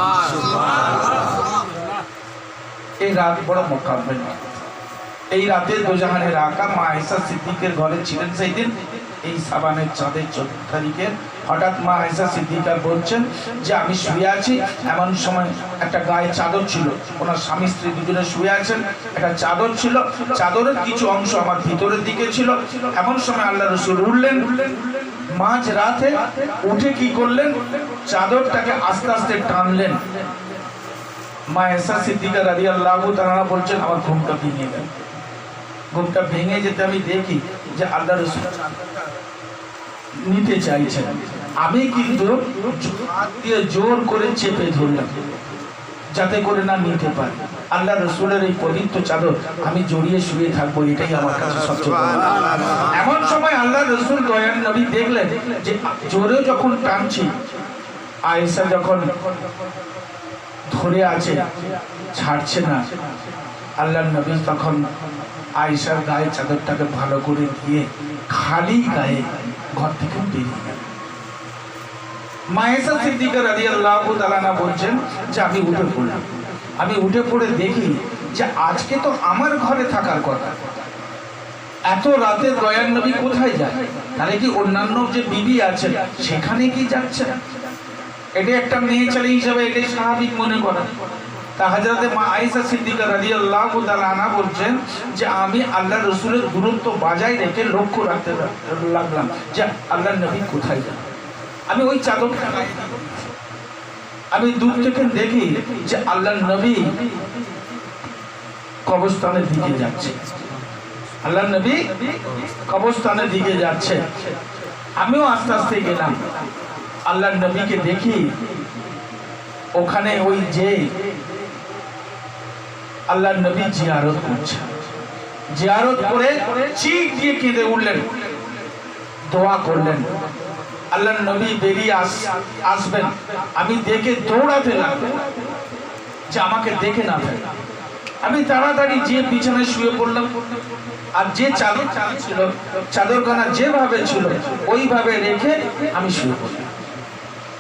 এই রাত বড় মোকাম্মেল। এই রাতে দোজাহানের আকা মা আয়েশা সিদ্দিকের ঘরে ছিলেন। সেই দিন এই সাবানের চাঁদের 14 তারিখে হঠাৎ মা আয়েশা সিদ্দিকা বলছেন যে আমি শুয়ে আছি, এমন সময় একটা গায়ে চাদর ছিল, ওনার স্বামী স্ত্রী দুজনে শুয়ে আছেন, একটা চাদর ছিল, চাদরের কিছু অংশ আমার ভিতরের দিকে ছিল। এমন সময় আল্লাহ রাসূল উঠলেন, মাঝ রাতে উঠে কি করলেন, চাদরটাকে আস্তে আস্তে টানলেন। মা আয়েশা সিদ্দিকা রাদিয়াল্লাহু তাআলা বলছেন আমার ঘুমটা ভেঙে গেল। ঘুমটা ভেঙে যেতে আমি দেখি যে আল্লাহ রাসূল নিতে চাইছেন, আমি কিন্তু হাত দিয়ে জোর করে চেপে ধরলাম যাতে করে না নিতে পারে। আল্লাহ রাসূলের এই পবিত্র চাদর আমি জড়িয়ে শুয়ে থাকবো, এটাই আমার কাছে সবচেয়ে বড়। এমন সময় আল্লাহ রাসূল দয়ার নবী দেখলেন যে জোরে যখন টানছি, আয়েশা যখন ধরে আছে, ছাড়ছে না, আল্লাহর নবী তখন আয়েশার গায়ে চাদরটাকে ভালো করে দিয়ে খালি গায়ে ঘর থেকে বেরিয়ে গেল। মা আয়েশা সিদ্দিকা রাদিয়াল্লাহু তাআলা বলছেন যে আমি উঠে পড়লাম। আমি উঠে পড়ে দেখি যে আজকে তো আমার ঘরে থাকার কথা, এত রাতে দয়ার নবী কোথায় যায়? তাহলে কি অন্যান্য যে বিবি আছেন সেখানে কি যাচ্ছেন? এটা একটা মেয়ে ছেলে হিসাবে এটাই স্বাভাবিক মনে করা। তা হযরতে মা আয়েশা সিদ্দিকা রাদিয়াল্লাহু তাআলা বলছেন যে আমি আল্লাহ রাসূলের গুরুত্ব বজায় রেখে লক্ষ্য রাখতে লাগলাম যে আল্লাহর নবী কোথায় যান। আমি ওই চাদরটা আমি দূর থেকে দেখি যে আল্লাহর নবী কবরস্থানের দিকে যাচ্ছে। আল্লাহর নবী কবরস্থানের দিকে যাচ্ছে। আমিও আস্তে আস্তে গেলাম, আল্লাহর নবীকে দেখি ওখানে ওই যে আল্লাহর নবী জিয়ারত করছে। জিয়ারত করে চিক দিয়ে কেঁদে উঠলেন, দোয়া করলেন। আল্লাহর নবী বেরিয়ে আসবেন, আমি দেখে দৌড়াতে লাগলাম যে আমাকে দেখে না ফেলে। আমি তাড়াতাড়ি যে বিছানায় শুয়ে পড়লাম, আর যে চাদর ছিল চাদরখানা যেভাবে ছিল ওইভাবে রেখে আমি শুয়ে পড়লাম।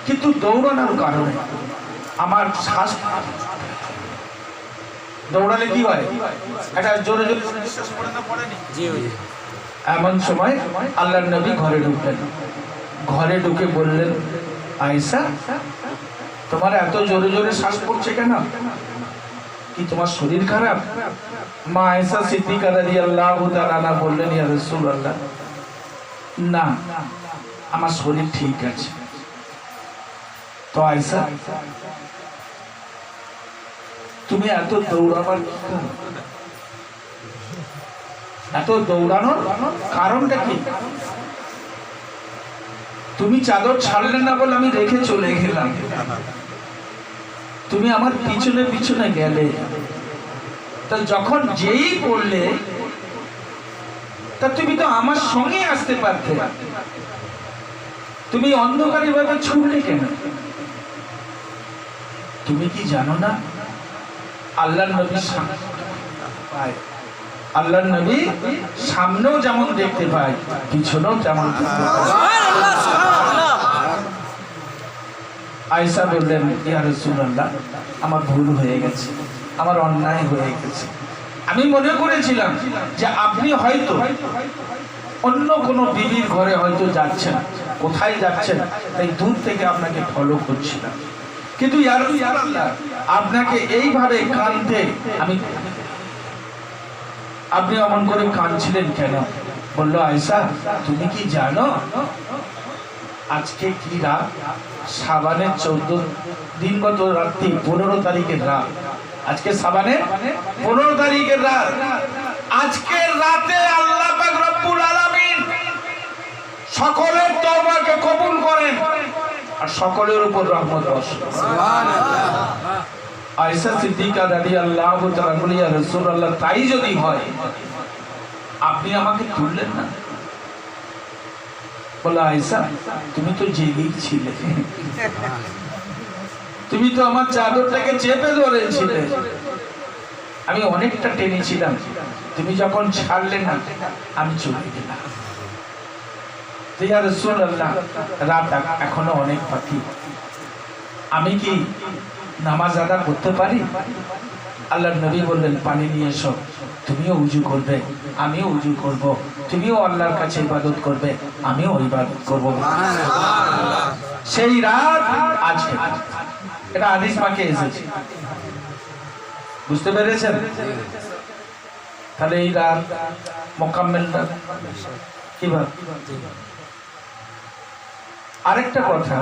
কিন্তু দৌড়ানোর কারণে আমার শ্বাস, দৌড়ালে কি হয়, একটা জোরে জোরে নিঃশ্বাস পড়ে না, পড়েনি? এমন সময় আল্লাহর নবী ঘরে ঢুকলেন। ঘরে ঢুকে বললেন, আয়েশা, তোমার এত জোরে জোরে শ্বাস পড়ছে কেন? কি তোমার শরীর খারাপ? মা আয়েশা সিদ্দিকা রাদিয়াল্লাহু তাআলা আনহা বললেন, ইয়া রাসূলুল্লাহ, না, আমার শরীর ঠিক আছে। তো আয়েশা, তুমি এত দৌড়াবার কি কারণ? এত দৌড়ানোর কারণটা কি? তুমি চাদর ছাড়লে না বলে আমি রেখে চলে গেলাম, তুমি আমার পিছনে পিছনে গেলে, তা যখন যেই পড়লে তা তুমি তো আমার সঙ্গে আসতে পারতে, তুমি অন্ধকারে ভাবে ছুটলে কেন? তুমি কি জানো না আল্লাহর নবী পায়, আল্লাহর নবী সামনেও যেমন দেখতে পায় পিছনেও তেমন দেখতে পায়। আয়েশা বললেন, ইয়া রাসূলুল্লাহ, আমার ভুল হয়ে গেছে, আমার অন্যায় হয়ে গেছে। আমি মনে করেছিলাম যে আপনি হয়তো অন্য কোনো বিবির ঘরে হয়তো যাচ্ছেন, কোথায় যাচ্ছেন তাই দূর থেকে আপনাকে ফলো করছিলাম, কিন্তু ইয়া রাসূলুল্লাহ, আপনাকে এইভাবে কাঁদতে আমি, আপনি অমন করে কাঁদছিলেন কেন? বললো, আয়েশা, তুমি কি জানো আজকে কি রাত? শাবানের 14 দিনগত রাত্রি, 15 তারিখের রাত। আজকে শাবানের 15 তারিখের রাত। আজকের রাতে আল্লাহ পাক রব্বুল আলামিন সকলের তওবাকে কবুল করেন আর সকলের উপর রহমত বর্ষণ। সুবহানাল্লাহ। আয়েশা সিদ্দিকা রাদিয়াল্লাহু তাআলা বলেন, ইয়া রাসূলুল্লাহ, তাই যদি হয় আপনি আমাকে তুললেন না? বলে, আয়েশা, তুমি তো জেগেই ছিলে, তুমি তো আমার চাদরটাকে চেপে ধরেছিলে, আমি অনেকটা টেনেছিলাম, তুমি যখন ছাড়লে না আমি চলে গেলাম। ইয়া রাসূলুল্লাহ, রাত এখনো অনেক বাকি, আমি কি নামাজ আদা করতে পারি? আল্লাহর নবী বললেন, পানি নিয়ে এসো, তুমিও উযু করবে, আমিও উযু করব, তুমিও আল্লাহর কাছে ইবাদত করবে, আমিও ইবাদত করব। সেই রাত আজকে, এটা হাদিস পাকে এসেছে, বুঝতে পেরেছেন? তাহলে এই রাত মোকাম্মেল রাত কিভাবে? আরেকটা কথা,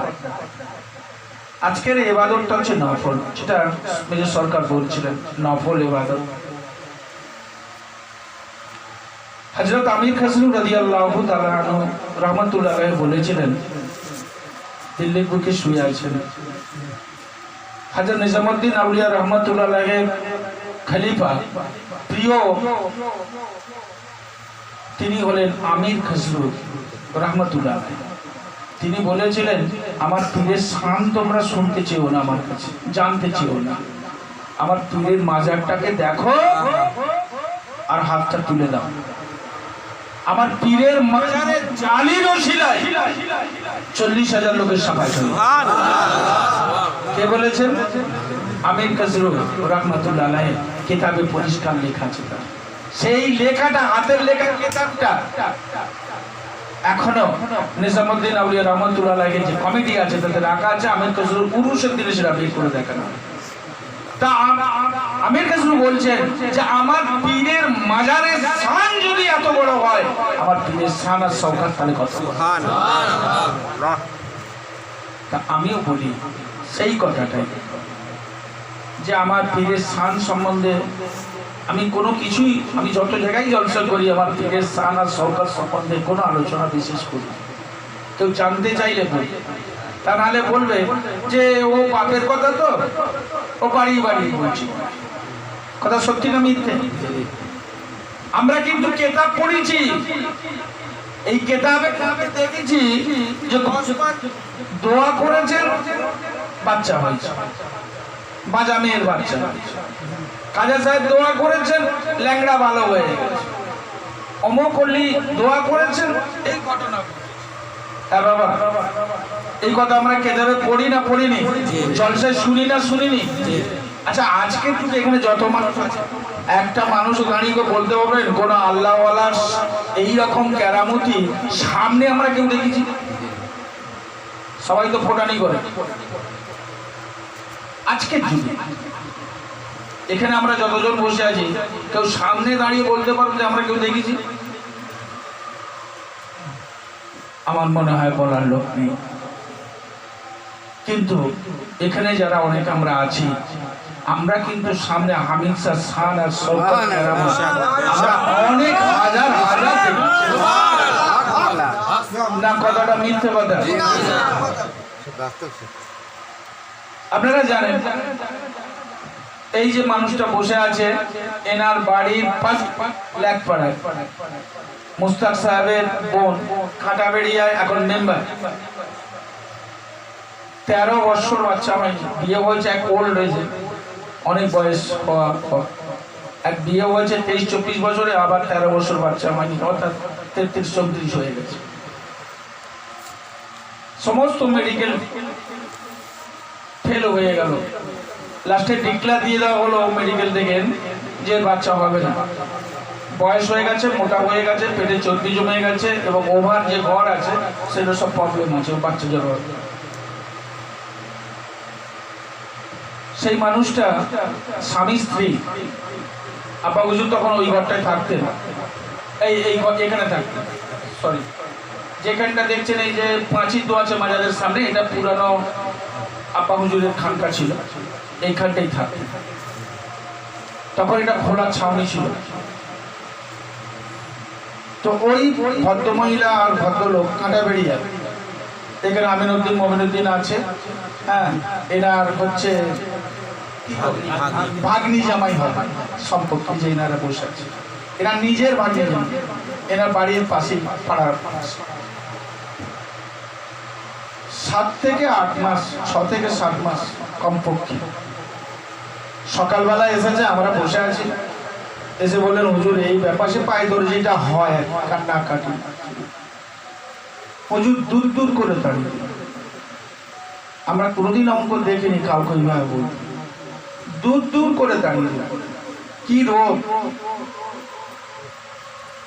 আজকের ইবাদতটা হচ্ছে নফল, যেটা মেজর সরকার বলছিলেন, নফল ইবাদত। হযরত আমির খসরু রাদিয়াল্লাহু তাআলা আনহু রাহমাতুল্লাহ আলাইহি বলেছিলেন, দিল্লির বুকে শুয়ে আছেন, হযরত নিজামউদ্দিন আউলিয়া রাহমাতুল্লাহ আলাইহি খলিফা প্রিয়, তিনি হলেন আমির খসরু রাহমাতুল্লাহ আলাইহি। তিনি বলেছিলেন, আমার পীরের শান তোমরা শুনতে চেও না, আমার কাছে জানতে চেও না, আমার পীরের মাজারটাকে দেখো আর হাতটা তুলে দাও। আমার পীরের মাজারের জালির ওসিলায় 40,000 লোকের সাফাই হলো। কে বলেছেন? আমির খসরু রাহমাতুল্লাহ আলাইহি কিতাবে পরিষ্কার লেখা আছে। সেই লেখাটা, হাতের লেখা কিতাবটা এখনো নিজামউদ্দিন আউলিয়া রাহমাতুল্লাহ আলাইহি যে কমিটি আছে তাতে রাখা আছে। আমির খসরু পুরুষের দিলে সেটা বের করে দেখানো। তা আমির খসরু বলছেন যে আমার পীরের মাজারের শান যদি এত বড় হয়, আমার পীরের শান আর সওকাত তাহলে কত? সুবহানাল্লাহ। তা আমিও বলি সেই কথাটাই, যে আমার পীরের শান সম্বন্ধে আমি কোনো কিছুই, আমি যত জায়গায় জলসা করি আমার পীরের শান আর সওকাত সম্বন্ধে কোনো আলোচনা বিশেষ করি। কেউ জানতে চাইলে বলি, তা নাহলে বলবে যে ও বাপের কথা, তো ও বাড়ি বাড়ি বলছি। কথা সত্যি না মিথ্যে? আমরা কিন্তু কিতাব পড়েছি, এই কেতাবে আমি দেখেছি যে দোয়া করেছেন বাচ্চা হয়েছে, বাজা মেয়ের বাচ্চা হয়েছে। কাজা সাহেব দোয়া করেছেন ল্যাংড়া ভালো হয়ে গেছে। অমুক অলি দোয়া করেছেন এই ঘটনা। হ্যাঁ বাবা, এই কথা আমরা কেতাবে পড়ি না পড়িনি, জলসায় শুনি না শুনিনি। আচ্ছা আজকে কিন্তু এখানে যত মানুষ আছে, একটা মানুষ দাঁড়িয়ে বলতে পারবেন কোন আল্লাহওয়ালার এইরকম কেরামতি সামনে আমরা কেউ দেখেছি? সবাই তো ফোটানি করে। আজকের যুগে এখানে আমরা যতজন বসে আছি, কেউ সামনে দাঁড়িয়ে বলতে পারবেন যে আমরা কেউ দেখেছি? আমার মনে হয় বলার লোক নেই। কিন্তু এখানে যারা অনেক আমরা আছি, আমরা কিন্তু সামনে হামিদ স্যার, শান আর শওকত কেরামত আমরা অনেক হাজার হাজার দেখেছি। না কথাটা মিথ্যে কথা? আপনারা জানেন এই যে মানুষটা বসে আছে, এনার বাড়ির পাশ লেকপাড়ায় মুস্তাক সাহেবের বোন কাঁটাবেড়িয়ায় এখন মেম্বার। 13 বছর বাচ্চা হয়নি, বিয়ে হয়েছে এক ওল্ড এজে, অনেক বয়স হওয়া পর এক বিয়ে হয়েছে 23-24 বছরে, আবার 13 বছর বাচ্চা হয়নি, অর্থাৎ 33-34 হয়ে গেছে। সমস্ত মেডিকেল ফেল হয়ে গেল, লাস্টে ডিক্লার দিয়ে দেওয়া হলো মেডিকেল থেকে যে বাচ্চা হবে না। বয়স হয়ে গেছে, মোটা হয়ে গেছে, পেটে চর্বি জমে গেছে এবং ওভার যে ঘর আছে সেটা সব প্রবলেম আছে, বাচ্চা জন্ম। সেই মানুষটা স্বামী স্ত্রী, আপা হুজুর তখন ওই ঘরটায় থাকতেন, এই এখানে থাকতেন, সরি যেখানটা দেখছেন এই যে পাঁচিল তো আছে মাজারের সামনে, এটা পুরানো আপা হুজুরের খানকা ছিল, এইখানটাই থাকতেন। তখন এটা খোলা ছাউনি ছিল। তো ওই ভদ্রমহিলা আর ভদ্রলোক কাঁটাবেড়িয়া, এখানে আমিনুদ্দিন মমিনুদ্দিন আছে, হ্যাঁ এনার হচ্ছে ভাগ্নি জামাই হবে সম্পর্কে, যে এনারা বসে আছে এনার নিজের ভাগ্নি জামাই, এনার বাড়ির পাশে পাড়ার পাশে। 7 থেকে 8 মাস, 6 থেকে 7 মাস কমপক্ষে। সকালবেলা এসেছে, আমরা বসে আছি, এসে বললেন হুজুর এই ব্যাপার, সে পায়ে ধরে যেটা হয় কান্না কাটি, হুজুর দূর দূর করে দাঁড়িয়ে। আমরা কোনোদিন অঙ্ক দেখিনি কাউকে এইভাবে বলতে, দূর দূর করে দাঁড়িয়ে। কি রোগ?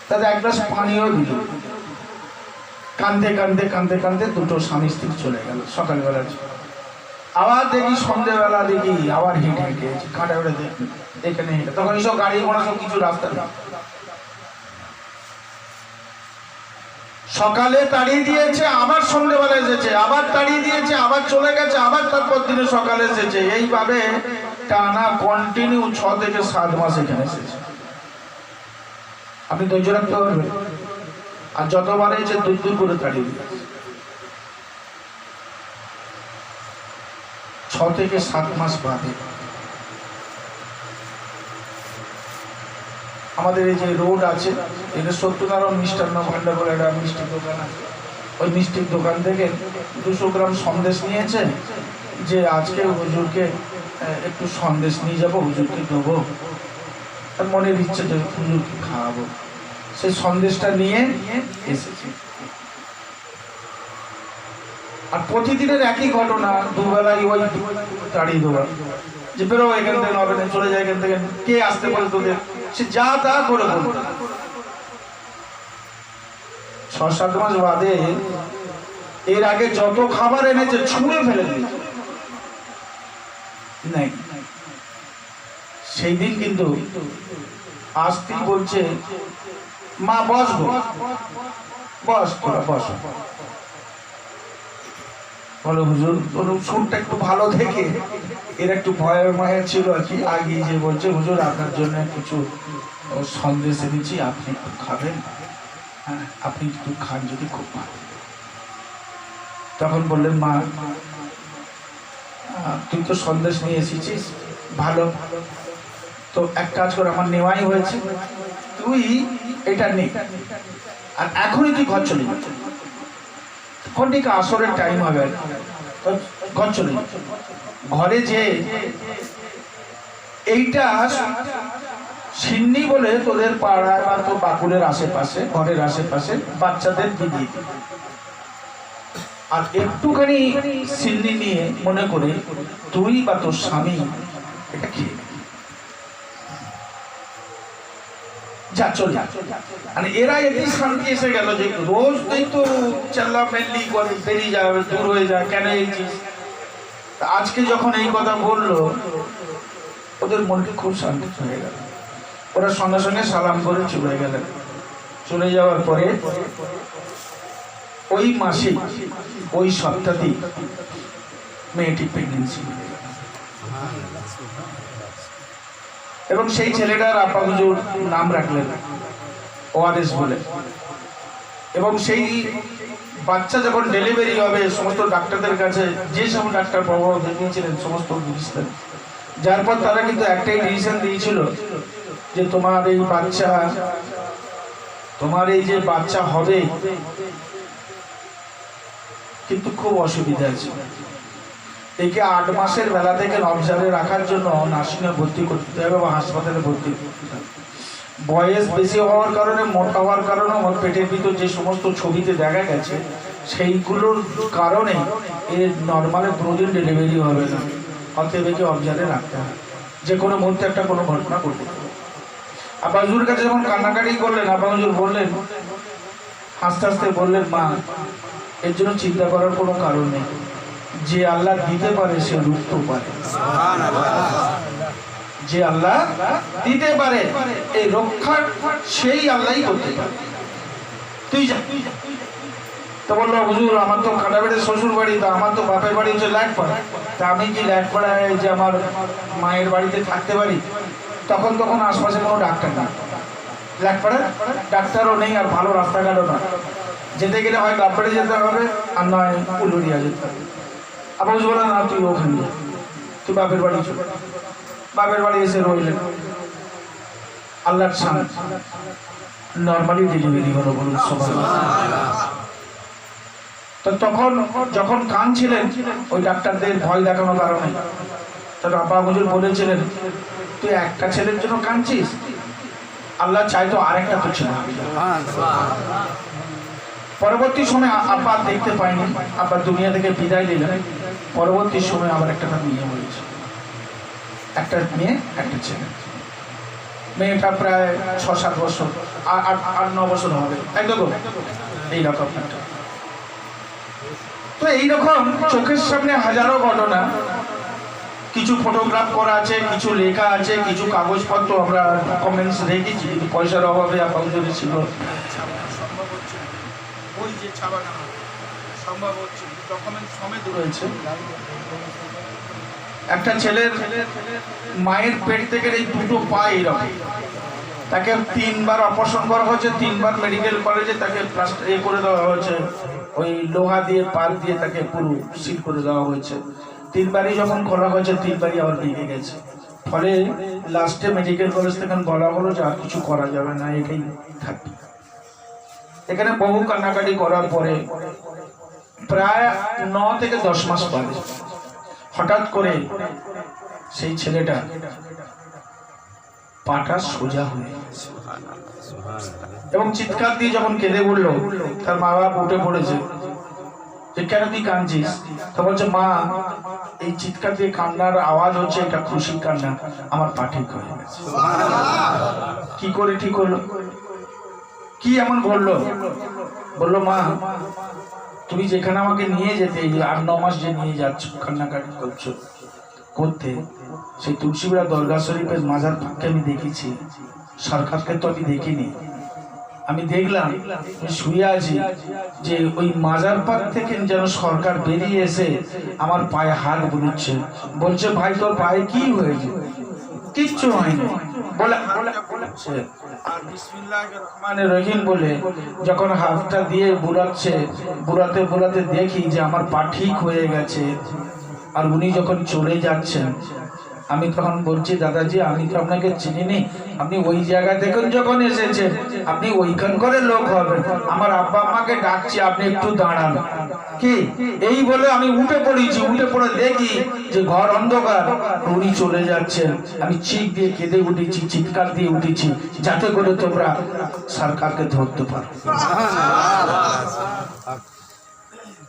তাদের এক গ্লাস পানিও দিল। কান্দতে কান্দতে কান্দতে কান্দতে দুটো স্বামী স্ত্রী চলে গেল সকালবেলা। আবার দেখি সন্ধ্যেবেলা দেখি আবার হেঁটে হেঁটে কাঁটা উড়ে দেখি এখানে হেঁটে, তখন এইসব গাড়ি ঘোড়া সব কিছু রাস্তা নেই। সকালে তাড়িয়ে দিয়েছে, আবার সন্ধ্যেবেলা এসেছে, আবার তাড়িয়ে দিয়েছে, আবার চলে গেছে, আবার তারপর দিনে সকালে এসেছে। এইভাবে টানা কন্টিনিউ 6 থেকে 7 মাস এখানে এসেছে। আপনি ধৈর্য রাখতে পারবেন? আর যতবার এসে দূর দূর করে তাড়িয়ে দিয়েছে। 6 থেকে 7 মাস বাদে আমাদের এই যে রোড আছে, এটা সত্যনারায়ণ মিষ্টান্ন ভান্ডার বলে একটা মিষ্টির দোকান আছে, ওই মিষ্টির দোকান থেকে 200 গ্রাম সন্দেশ নিয়েছে, যে আজকে হুজুরকে একটু সন্দেশ নিয়ে যাবো, হুজুরকে দেবো, তার মনের ইচ্ছে যে হুজুরকে খাওয়াবো। সেই সন্দেশটা নিয়ে এসেছে। আর প্রতিদিনের একই ঘটনা, দুবেলায় ওই তাড়িয়ে দেওয়া, যে বেরো এখান থেকে, নবে চলে যায় এখান থেকে, কে আসতে পারে তোদের, সে যা তা করে বলতো। 6-7 মাস বাদে এর আগে যত খাবার এনেছে ছুঁড়ে ফেলে দিয়েছে। নাই সেই দিন কিন্তু আসতেই বলছে, মা বসবো, বস তোরা বস। বলো হুজুর, সুরটা একটু ভালো থেকে, এর একটু ভয়ের মায়ের ছিল আর কি, আগে যে বলছে হুজুর আপনার জন্য কিছু সন্দেশ এনেছি, আপনি একটু খাবেন, হ্যাঁ আপনি একটু খান যদি খুব ভালো। তখন বললেন মা তুই তো সন্দেশ নিয়ে এসেছিস, ভালো, তো এক কাজ করে, আমার নেওয়াই হয়েছে, তুই এটা নে, আর এখনই তুই ঘর চলে যাচ্ছ, তখন ঠিক আসরের টাইম হবে, ঘর চলে যাচ্ছ। ঘরে যে এইটা সিন্নি বলে তোদের পাড়ায় বা তোর বাকুলের আশেপাশে, ঘরের আশেপাশে বাচ্চাদের দিয়ে, আর একটুখানি সিন্নি নিয়ে মনে করে তুই বা তোর স্বামী এটা খেয়ে যা, চল যা। মানে এরা এটি শান্তি এসে গেল যে রোজ তুই তো চাল্লা মেনলি করে বেরিয়ে যাবে, দূর হয়ে যায়, কেন এইছিস? আজকে যখন এই কথা বললো ওদের মনকে খুব শান্তি হয়ে গেল। ওরা সঙ্গে সঙ্গে সালাম করে চলে গেলেন। চলে যাওয়ার পরে ওই মাসে ওই সপ্তাহতেই মেয়েটি প্রেগনেন্সি, এবং সেই ছেলেটার আপা হুজুর নাম রাখলেন ওয়ারেস বলে। এবং সেই বাচ্চা যখন ডেলিভারি হবে সমস্ত ডাক্তারদের কাছে যে সব ডাক্তার প্রভাব দেখিয়েছিলেন সমস্ত বুঝতেন, যার পর তারা কিন্তু একটাই ডিসিশন দিয়েছিল যে তোমার এই যে বাচ্চা হবে কিন্তু খুব অসুবিধা আছে, একে 8 মাসের বেলা থেকে অবজার্ভে রাখার জন্য নার্সিংয়ে ভর্তি করতে হবে বা হাসপাতালে ভর্তি করতে হবে। বয়স বেশি হওয়ার কারণে, মোটা হওয়ার কারণে, আমার পেটের ভিতর যে সমস্ত ছবিতে দেখা গেছে সেইগুলোর কারণে এর নর্মালে 2 দিন ডেলিভারি হবে না, অতএব একে অবজার্ভে রাখতে হবে, যে কোনো মুহূর্তে একটা কোনো ঘটনা করতে পারে। আব্বা হুজুর কাছে যখন কান্নাকাটি করলেন, আব্বা হুজুর বললেন, হাসতে হাসতে বললেন, মা এর জন্য চিন্তা করার কোনো কারণ নেই, যে আল্লাহ দিতে পারে সে রুখতেও পারে, যে আল্লাহ দিতে পারে এই রক্ষা সেই আল্লাহই করতে পারে, তুই যা। তো বললো, হুজুর আমার তো খাটাবেড়ে শ্বশুর বাড়ি, তা আমার তো বাপের বাড়ি হচ্ছে ল্যাটপাড়া, তা আমি কি ল্যাটপাড়ায় যে আমার মায়ের বাড়িতে থাকতে পারি? তখন আশপাশে কোনো ডাক্তার না, ল্যাটপাড়ায় ডাক্তারও নেই, আর ভালো রাস্তাঘাটও না, যেতে গেলে হয় লাভবাড়ি যেতে হবে আর নয় উলুরিয়া যেতে হবে। আবার বলে না, তুই ওখানে যা, তুই বাপের বাড়ি চল। বাপের বাড়ি এসে রইলেন, আল্লাহর সামনে নর্মালি ডেলিভারি হলো, বলুন সুবহানাল্লাহ। তো তখন যখন কাঁদছিলেন ওই ডাক্তারদের ভয় দেখানোর কারণে, তখন আব্বা হুজুর বলেছিলেন, তুই একটা ছেলের জন্য কাঁদছিস, আল্লাহ চাইতো আরেকটা তো ছিল। পরবর্তী সময় আব্বা দেখতে পাইনি, আব্বা দুনিয়া থেকে বিদায় দিলেন। পরবর্তী সময় আবার একটা মেয়ে হয়েছে, একটা মেয়ে একটা ছেলে। মেয়েটা প্রায় 6-7 বছর, 8-9 বছর হবে, একদম এইরকম একটা। তো এইরকম চোখের সামনে হাজারো ঘটনা, কিছু ফটোগ্রাফ করা আছে, কিছু লেখা আছে, কিছু কাগজপত্র আমরা কমেন্টস রেখেছি, কিন্তু পয়সার অভাবে আব্বা হুজুরের ছিল ওই যে ছাপা সম্ভব হচ্ছে, ডকুমেন্ট সমেত রয়েছে। একটা ছেলের মায়ের পেট থেকে এই 2টো পা এইরকম, তাকে 3 বার অপারেশন করা হয়েছে, 3 বার মেডিকেল কলেজে তাকে করে দেওয়া হয়েছে, ওই লোহা দিয়ে পাল দিয়ে তাকে পুরো সিল করে দেওয়া হয়েছে। 3 বারই যখন করা হয়েছে 3 বারই আবার ভেঙে গেছে। ফলে লাস্টে মেডিকেল কলেজ থেকে বলা হলো যে আর কিছু করা যাবে না, এটাই থাকবে। এখানে বহু কান্নাকাটি করার পরে প্রায় 9 থেকে 10 মাস পরে হঠাৎ করে সেই ছেলেটা পাটা সোজা হয়ে এবং চিৎকার দিয়ে যখন কেঁদে বললো, তার মা বাপ উঠে পড়েছে যে কেন তুই কাঁদছিস? তো বলছে, মা এই চিৎকার দিয়ে কান্নার আওয়াজ হচ্ছে, এটা খুশির কান্না, আমার পা ঠিক হয়ে গেছে। কি করে ঠিক হলো? কি এমন বললো? বললো, মা তুমি যেখানে আমাকে নিয়ে যেতে 8-9 মাস যে নিয়ে যাচ্ছ, কান্নাকাটি করছো করতে, সেই তুলসীবিড়া দরগা শরীফের মাজার পাককে আমি দেখেছি, সরকারকে তো আমি দেখিনি। আমি দেখলাম শুয়ে আছি, যে ওই মাজার পাক থেকে যেন সরকার বেরিয়ে এসে আমার পায়ে হাত বুলোচ্ছে, বলছে, ভাই তোর পায়ে কি হয়েছে? কিচ্ছু হয়নি বলে আর বিসমিল্লাহির রহমানির রহিম বলে যখন হাতটা দিয়ে বুলাচ্ছে, বুলাতে বুলাতে দেখি যে আমার পা ঠিক হয়ে গেছে। আর উনি যখন চলে যাচ্ছেন আমি তখন বলছি, দাদাজি আমি তো আপনাকে চিনিনি, আপনি ওই জায়গা থেকে যখন এসেছেন আপনি ওইখানকার লোক হবেন, আমার আব্বা আম্মাকে ডাকছি আপনি একটু দাঁড়ান। কি এই বলে আমি উঠে পড়েছি, উঠে পড়ে দেখি যে ঘর অন্ধকার, উনি চলে যাচ্ছেন। আমি চিক দিয়ে কেঁদে উঠেছি, চিৎকার দিয়ে উঠেছি, যাতে করে তোমরা সরকারকে ধরতে পারো।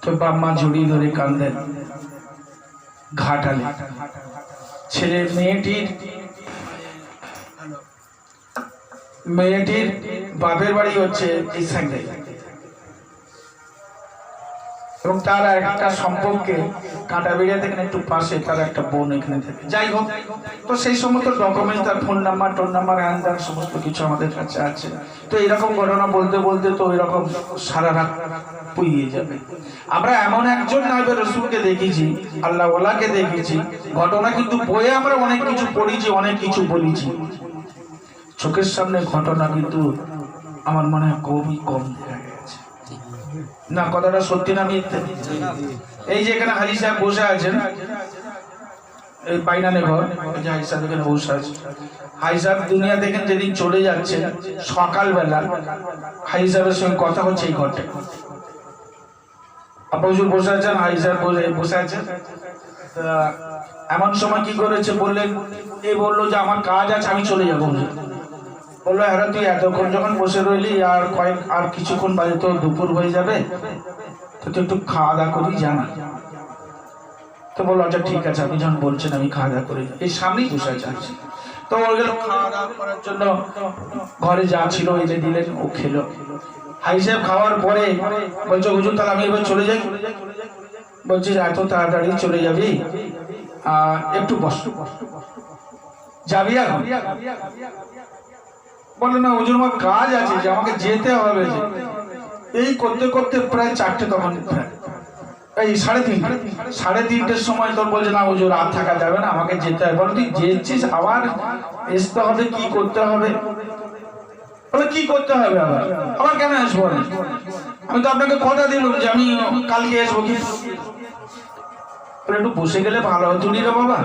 তো বাম্মা জড়িয়ে ধরে কান্দেন। ঘাটালে ছেলে মেয়েটির বাপের বাড়ি হচ্ছে এই সাইডে, এবং তার একটা সম্পর্কে কাঁটাবেড়িয়া থেকে একটু পাশে তার একটা বোন এখানে থাকে। যাই হোক, তো সেই সমস্ত ডকুমেন্ট, তার phone number, tone number, hand সমস্ত কিছু আমাদের কাছে আছে। তো এরকম ঘটনা বলতে বলতে তো এরকম সারা রাত পুইয়ে যাবে। আমরা এমন একজন নাইবে রসুলকে দেখেছি, আল্লাহ ওয়ালাকে দেখেছি, ঘটনা কিন্তু বইয়ে আমরা অনেক কিছু পড়েছি, অনেক কিছু বলেছি, চোখের সামনে ঘটনা কিন্তু আমার মনে হয় খুবই কম দেখা গেছে। না, কথাটা সত্যি না মিথ্যে? এই যে এখানে হাজি সাহেব বসে আছেন, এই বাইনানে ঘর, এই যে হাজি সাহেব এখানে বসে আছে। হাজি সাহেব দুনিয়া দেখেন যেদিন চলে যাচ্ছে, সকালবেলা হাজি সাহেবের সঙ্গে কথা হচ্ছে এই ঘরটা। আব্বা হুজুর বসে আছেন, হাজি সাহেব বসে আছেন। এমন সময় কি করেছে বললেন, এই বললো যে আমার কাজ আছে, আমি চলে যাবো। বললো, হ্যাঁ তুই এতক্ষণ যখন বসে রইলি, আর কিছুক্ষণ বাজে তো দুপুর হয়ে যাবে, তো তুই একটু খাওয়া দাওয়া করি জানা। তো বললো আচ্ছা ঠিক আছে, আপনি যখন বলছেন আমি খাওয়া দাওয়া করি। এই সামনেই বসে আছে। তো ওই গেল খাওয়া দাওয়া করার জন্য, ঘরে যা ছিল এনে দিলেন, ও খেলো। হাজি সাহেব খাওয়ার পরে বলছে, হুজুর তাহলে আমি এবার চলে যাই। বলছি এত তাড়াতাড়ি চলে যাবি? একটু বস। যাবি এখন? বলে না হুজুর আমার কাজ আছে, যে আমাকে যেতে হবে। যে এই করতে করতে প্রায় 4টে, তখন এই 3:30 সময় তোর বলছে না হুজুর আর থাকা যাবে না, আমাকে যেতে হবে। বলে তুই যেছিস, আবার আসতে হবে, কি করতে হবে? বলে কি করতে হবে আবার কেন আসবো? আমি তো আপনাকে কথা দিলাম যে আমি কালকে আসবো। কি একটু বসে গেলে ভালো হতো নি রে বাবা?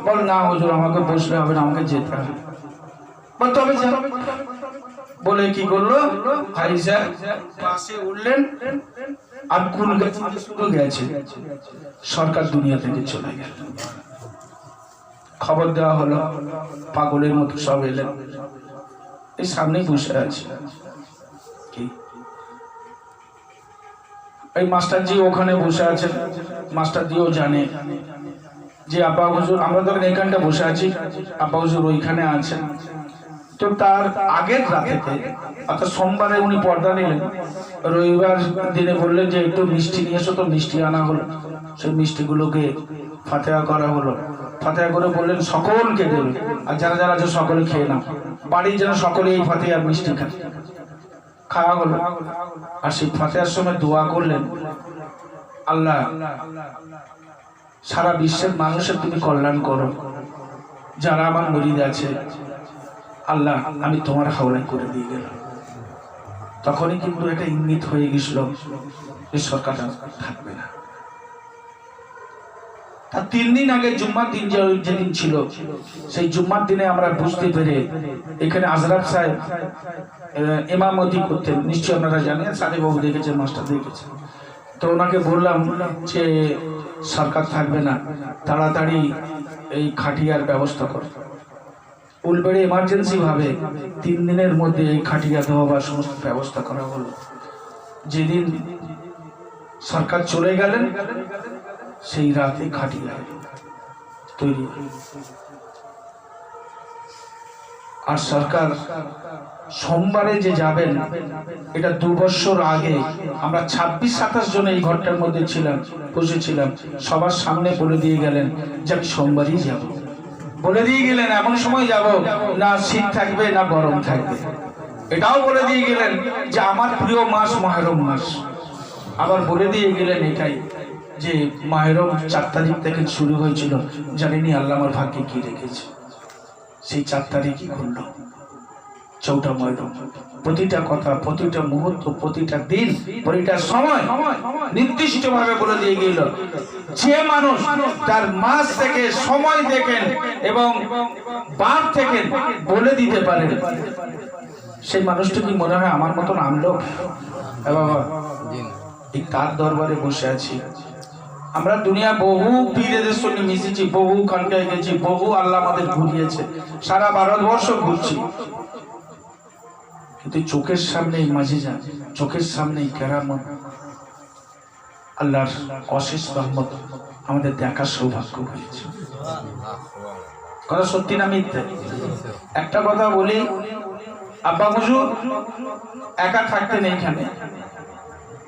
বল না হুজুর আমাকে বসলে হবে না, আমাকে যেতে হবে। তবে বলে কি করলো, হাজি সাহেব পাশে উঠলেন, আর কোন গেছে সরকার দুনিয়া থেকে চলে গেল। খবর দেওয়া হলো, পাগলের মতো সব এলেন, এই সামনেই বসে আছে। কি এই মাস্টারজি ওখানে বসে আছেন, মাস্টারজিও জানে যে আব্বা হুজুর, আমরা তখন এখানটা বসে আছি, আব্বা হুজুর ওইখানে আছেন। তো তার আগের রাতেতে, অর্থাৎ সোমবারে উনি পর্দা নিলেন, রবিবার দিনে বললেন যে একটু মিষ্টি নিয়ে এসো। তো মিষ্টি আনা হলো, সেই মিষ্টিগুলোকে ফাতেহা করা হলো। ফাতেহা করে বললেন সকলকে দেবে, আর যারা যারা আছে সকলে খেয়ে নাও, বাড়ির যেন সকলে এই ফাতেহার মিষ্টি খায়। খাওয়া হলো, আর সেই ফাতেহার সময় দোয়া করলেন, আল্লাহ সারা বিশ্বের মানুষের তুমি কল্যাণ করো, যারা আমার মুরিদ আছে আল্লাহ আমি তোমার হাওলায় করে দিয়ে গেলাম। তখনই কিন্তু একটা ইঙ্গিত হয়ে গেছিল যে সরকারটা থাকবে না। তার 3 দিন আগে জুম্মার দিন যেদিন ছিল, সেই জুম্মার দিনে আমরা বুঝতে পেরে এখানে আজরাফ সাহেব ইমামতি করতেন, নিশ্চয়ই আপনারা জানেন, সাহেব বাবু দেখেছেন, মাস্টার দেখেছেন। তো ওনাকে বললাম যে সরকার থাকবে না, তাড়াতাড়ি এই খাটিয়ার ব্যবস্থা কর। উলবেড়ে এমার্জেন্সি ভাবে 3 দিনের মধ্যে এই খাটিয়া দেওয়ার সমস্ত ব্যবস্থা করা হলো। যেদিন সরকার চলে গেলেন, সেই রাতে খাটিয়া তৈরি। আর সরকার সোমবারে যে যাবেন, এটা 2 বছর আগে আমরা 26-27 জন এই ঘরটার মধ্যে ছিলাম, বসেছিলাম, সবার সামনে বলে দিয়ে গেলেন যে আমি সোমবারই যাব। বলে দিয়ে গেলেন এমন সময় যাব না শীত থাকবে না গরম থাকবে। এটাও বলে দিয়ে গেলেন যে আমার প্রিয় মাস মুহররম মাস। আবার বলে দিয়ে গেলেন এটাই যে মুহররম 4 তারিখ থেকে শুরু হয়েছিল, জানেনই আল্লাহ আমার ভাগ্যে কি রেখেছে। সেই 4 তারিখই ঘুরল। চৌঠা ময়দান, প্রতিটা কথা, প্রতিটা মুহূর্ত, প্রতিটা দিন, প্রতিটা সময় নির্দিষ্ট ভাবে বলে দিয়ে গেল। যে মানুষ তার মাস থেকে সময় দেখেন এবং বার থেকে বলে দিতে পারেন, সেই মানুষটা কি মনে হয় আমার মতন আমলো? বাবা, এই তার দরবারে বসে আছি। আমরা দুনিয়া বহু পীরেদের সঙ্গে মিশেছি, বহু খানকায় গেছি, বহু আল্লাহ আমাদের ঘুরিয়েছে, সারা ভারতবর্ষ ঘুরছি, কিন্তু চোখের সামনে মাঝে যান, চোখের সামনে কেরামত, আল্লাহর অশেষ রহমত আমাদের দেখার সৌভাগ্য হয়েছে। কথা সত্যি না মিথ্যে? একটা কথা বলি, আব্বা হুজুর একা থাকতেন এইখানে,